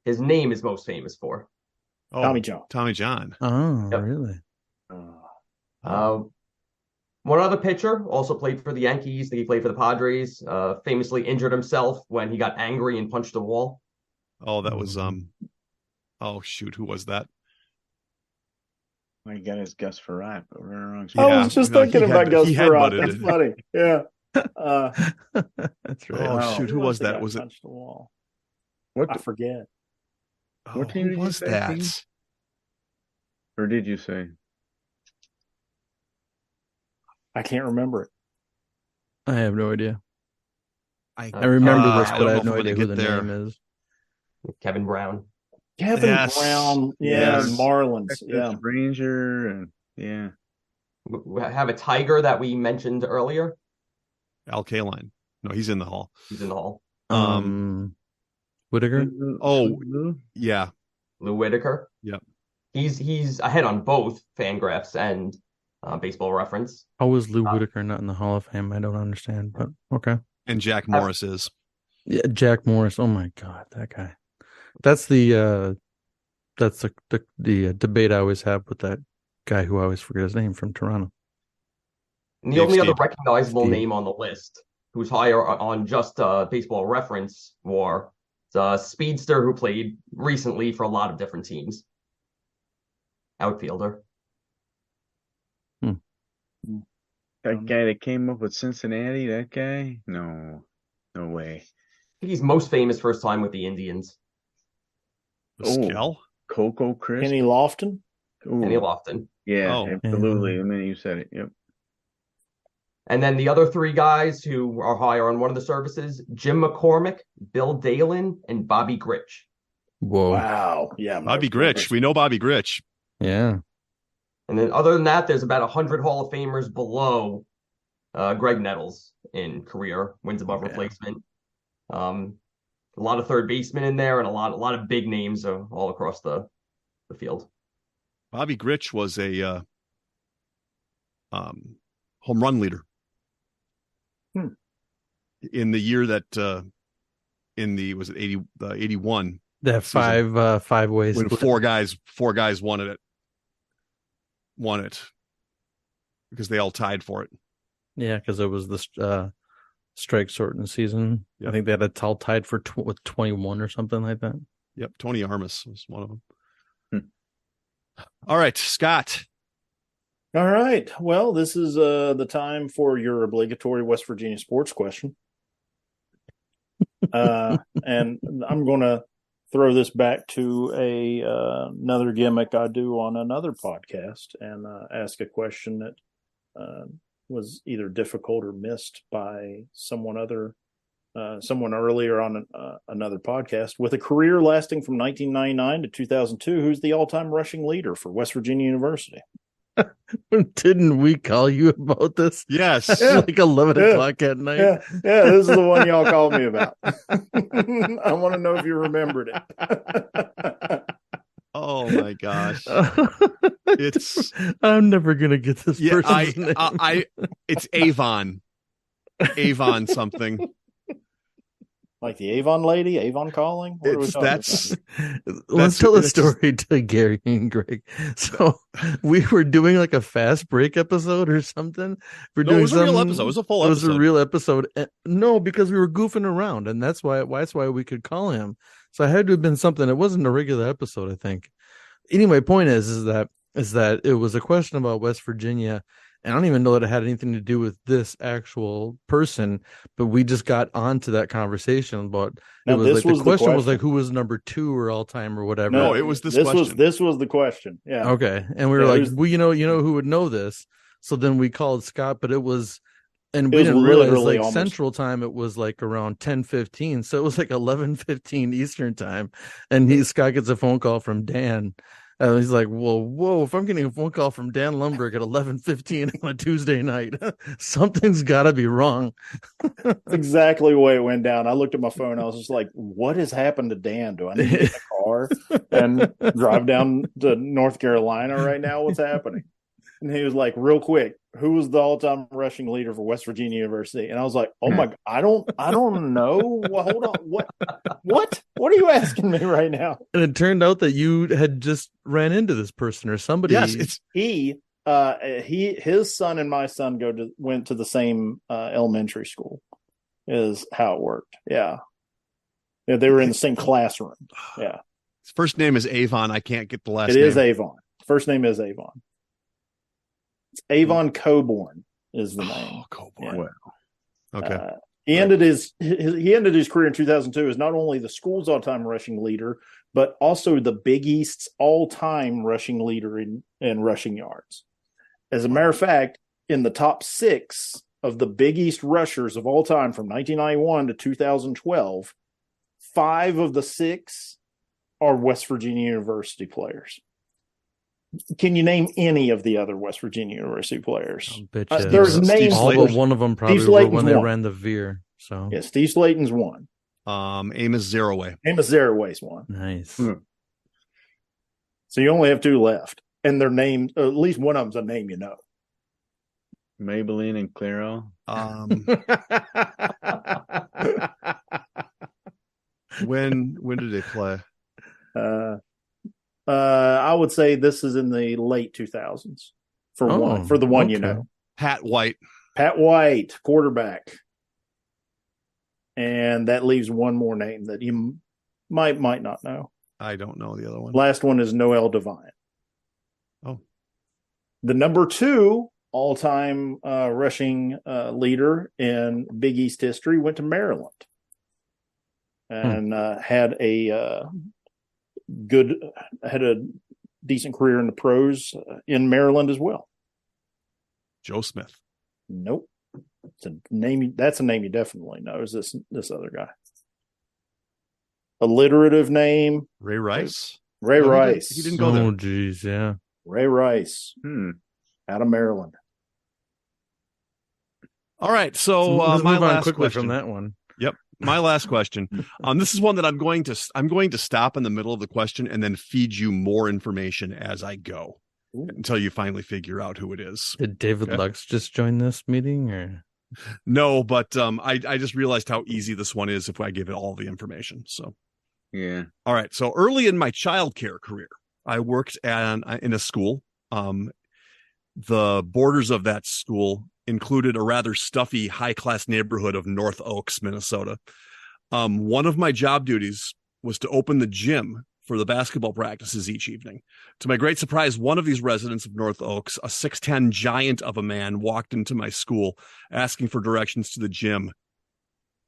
His name is most famous for. Oh, Tommy John. Tommy John. Oh, Yep. really? One other pitcher also played for the Yankees. I think he played for the Padres. Famously injured himself when he got angry and punched a wall. Oh, that was oh shoot, who was that? I got his Gus Farrat, but we're in the wrong Yeah, I was just thinking about Gus he Farrat. headbutted That's it. funny. Yeah. That's right. Oh, Wow. shoot, who was that? Was it? Punched the wall? What I forget. Oh, What team who did you was say, that? Dean? Or did you say? I can't remember it. I have no idea. I I remember this, I but don't I know have if no I'm gonna idea who get the there. name is. Kevin Brown. Kevin Yes. Brown. Yeah. Yes. Marlins. Texas Yeah. Ranger, and yeah. We have a Tiger that we mentioned earlier. Al Kaline. No, he's in the Hall. He's in the Hall. Whitaker? Oh, yeah. Lou Whitaker. Yep. He's ahead on both Fangraphs and Baseball Reference. How was Lou Whitaker not in the Hall of Fame? I don't understand, but okay. And Jack Morris is. Yeah, Jack Morris. Oh my God, that guy. That's the debate I always have with that guy who I always forget his name from Toronto. And the Dave only other Steve. recognizable Steve. name on the list who's higher on just Baseball Reference war is a speedster who played recently for a lot of different teams. Outfielder. That guy that came up with Cincinnati, that guy? No way. I think he's most famous for his time with the Indians. Skell? Coco Crisp. Kenny Lofton. Ooh, Kenny Lofton. yeah, Oh. absolutely. The minute you said it, yep. And then the other three guys who are higher on one of the services, Jim McCormick, Bill Dalen, and Bobby Grich. Whoa. Wow. Yeah. Bobby Grich. We know Bobby Grich. Yeah. And then other than that, there's about 100 Hall of Famers below Greg Nettles in career, wins above replacement. A lot of third basemen in there and a lot of big names all across the field. Bobby Grich was a home run leader. In the year that was it 81? They have five ways. When four guys won it because they all tied for it. Yeah, because it was the strike sorting season. Yep. I think they had it all tied for with 21 or something like that. Yep, Tony Armas was one of them. All right, Scott. All right. Well, this is the time for your obligatory West Virginia sports question. And I'm going to throw this back to another gimmick I do on another podcast and ask a question that was either difficult or missed by someone earlier on another podcast. With a career lasting from 1999 to 2002, who's the all-time rushing leader for West Virginia University? Didn't we call you about this? Yes. Like 11 o'clock at night. Yeah, this is the one y'all called me about. I want to know if you remembered it. Oh my gosh. I'm never gonna get this person's name. It's Avon. Avon something. Like the Avon lady, Avon calling? What are we talking Let's tell the story to Gary and Greg. So we were doing like a fast break episode or something. It was a real episode. It was a full episode. It was a real episode. No, because we were goofing around, and that's why we could call him. So it had to have been something. It wasn't a regular episode, I think. Anyway, point is that it was a question about West Virginia. And I don't even know that it had anything to do with this actual person, but we just got onto that conversation about Now, it was like the question was question. like who was number 2 or all time or whatever. No, it was this question. This was the question. Yeah. Okay. And we were like, well, you know who would know this? So then we called Scott, but it was And It we was didn't realize literally like almost- Central Time it was like around 10:15, so it was like 11:15 Eastern Time. And Scott gets a phone call from Dan. He's like, whoa, if I'm getting a phone call from Dan Lumberg at 11:15 on a Tuesday night, something's got to be wrong. That's exactly the way it went down. I looked at my phone. I was just like, what has happened to Dan? Do I need to get in a car and drive down to North Carolina right now? What's happening? And he was like, real quick, who was the all-time rushing leader for West Virginia University? And I was like, oh my, I don't know. Well, hold on. What are you asking me right now? And it turned out that you had just ran into this person or somebody. Yes, his son and my son went to the same elementary school is how it worked. Yeah, they were in the same classroom. Yeah. His first name is Avon. I can't get the last It name. is Avon. First name is Avon. It's Avon Coburn is the name. Oh, Coburn. Yeah. Wow. Okay. He ended his career in 2002 as not only the school's all-time rushing leader, but also the Big East's all-time rushing leader in rushing yards. As a matter of fact, in the top 6 of the Big East rushers of all time from 1991 to 2012, 5 of the 6 are West Virginia University players. Can you name any of the other West Virginia University players? There's names. All but one of them probably were when they ran the veer. So yeah, Steve Slayton's one. Amos Zeraway. Amos Zeraway's one. Nice. So you only have 2 left, and their names. At least one of them's a name you know. Maybelline and Clairol. When did they play? I would say this is in the late 2000s for the one you know. Pat White, quarterback. And that leaves one more name that you might not know. I don't know the other one. Last one is Noel Devine. Oh. The number 2 all-time rushing leader in Big East history went to Maryland and had a decent career in the pros in Maryland as well. Joe Smith. Nope. That's a name you definitely know. Is this other guy? Alliterative name. Ray Rice. Ray Rice. He didn't go there. Oh, geez, yeah. Ray Rice. Out of Maryland. All right. So let's my move on last quickly question from that one. Yep. My last question. This is one that I'm going to stop in the middle of the question and then feed you more information as I go until you finally figure out who it is. Did David Lux just join this meeting or? No, but I just realized how easy this one is if I give it all the information. So, yeah. All right. So early in my childcare career, I worked in a school. The borders of that school included a rather stuffy, high-class neighborhood of North Oaks, Minnesota. One of my job duties was to open the gym for the basketball practices each evening. To my great surprise, one of these residents of North Oaks, a 6'10" giant of a man, walked into my school asking for directions to the gym.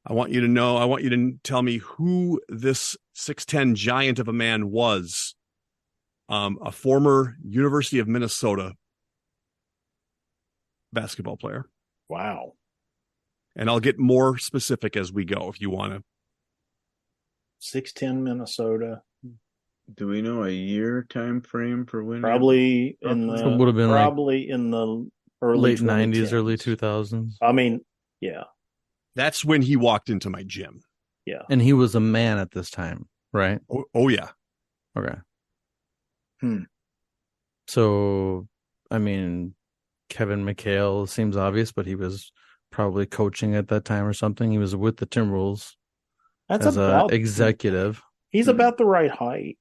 I want you to tell me who this 6'10" giant of a man was. A former University of Minnesota basketball player. Wow. And I'll get more specific as we go if you want to. 6'10" Minnesota. Do we know a year time frame for when? Probably in the It would have been in the early late 90s, 2010s. early 2000s. I mean, yeah. That's when he walked into my gym. Yeah. And he was a man at this time, right? Oh yeah. Okay. Hmm. So, I mean, Kevin McHale seems obvious, but he was probably coaching at that time or something. He was with the Timberwolves as an executive. He's about the right height.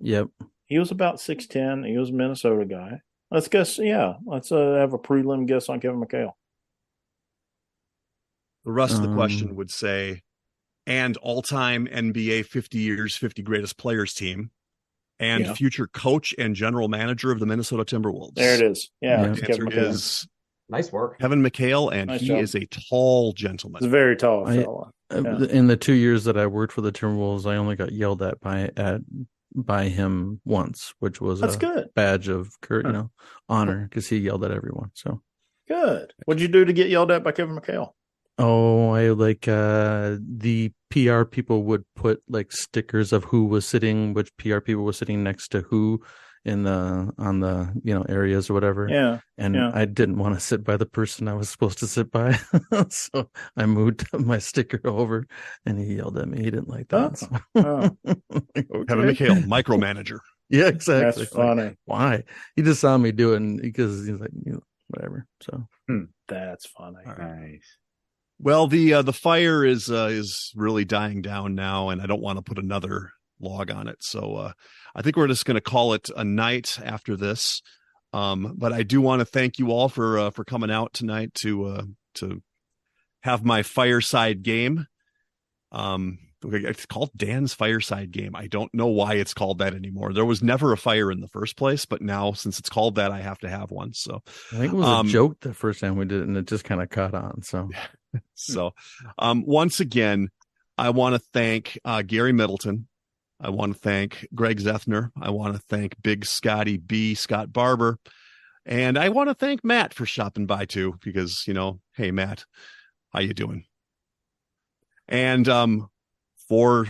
Yep. He was about 6'10". He was a Minnesota guy. Let's guess. Yeah. Let's have a prelim guess on Kevin McHale. The rest of the question would say, and all-time NBA 50 years, 50 greatest players team, and future coach and general manager of the Minnesota Timberwolves. There it is. Yeah. The answer is nice work, Kevin McHale, and nice he job. is a tall gentleman. He's a very tall fella. In the 2 years that I worked for the Timberwolves, I only got yelled at by him once, which was That's good. badge of honor because he yelled at everyone. So Good. What'd you do to get yelled at by Kevin McHale? Oh, I like the PR people would put like stickers of which PR people was sitting next to who on the areas or whatever. Yeah. And I didn't want to sit by the person I was supposed to sit by. So I moved my sticker over and he yelled at me. He didn't like that. Kevin McHale, micromanager. Yeah, exactly. That's funny. Like, why? He just saw me do it because he's like, whatever. So that's funny. Nice. Well, the fire is really dying down now, and I don't want to put another log on it. So I think we're just going to call it a night after this. But I do want to thank you all for coming out tonight to have my fireside game. It's called Dan's Fireside Game. I don't know why it's called that anymore. There was never a fire in the first place, but now since it's called that, I have to have one. So I think it was a joke the first time we did it, and it just kind of caught on. So, once again, I want to thank Gary Middleton. I want to thank Graig Zethner. I want to thank Big Scotty B, Scott Barber. And I want to thank Matt for stopping by too, because, hey, Matt, how you doing? And for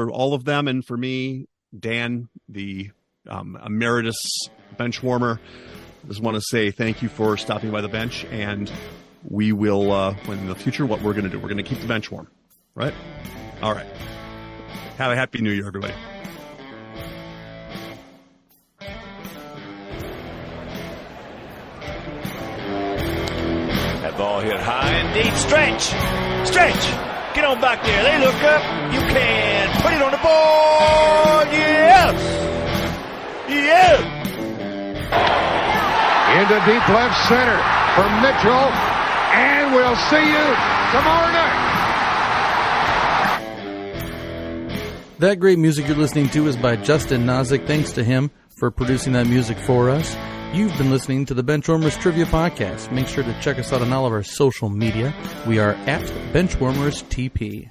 all of them and for me, Dan, the emeritus bench warmer, I just want to say thank you for stopping by the bench, and we will, in the future, what we're going to do, we're going to keep the bench warm, right? All right. Have a happy New Year, everybody. That ball hit high and deep. Stretch. Get on back there. They look up. You can put it on the board. Yes. Into deep left center for Mitchell. And we'll see you tomorrow night. that great music you're listening to is by Justin Nozick. Thanks to him for producing that music for us. You've been listening to the Benchwarmers Trivia Podcast. Make sure to check us out on all of our social media. We are at Benchwarmers TP.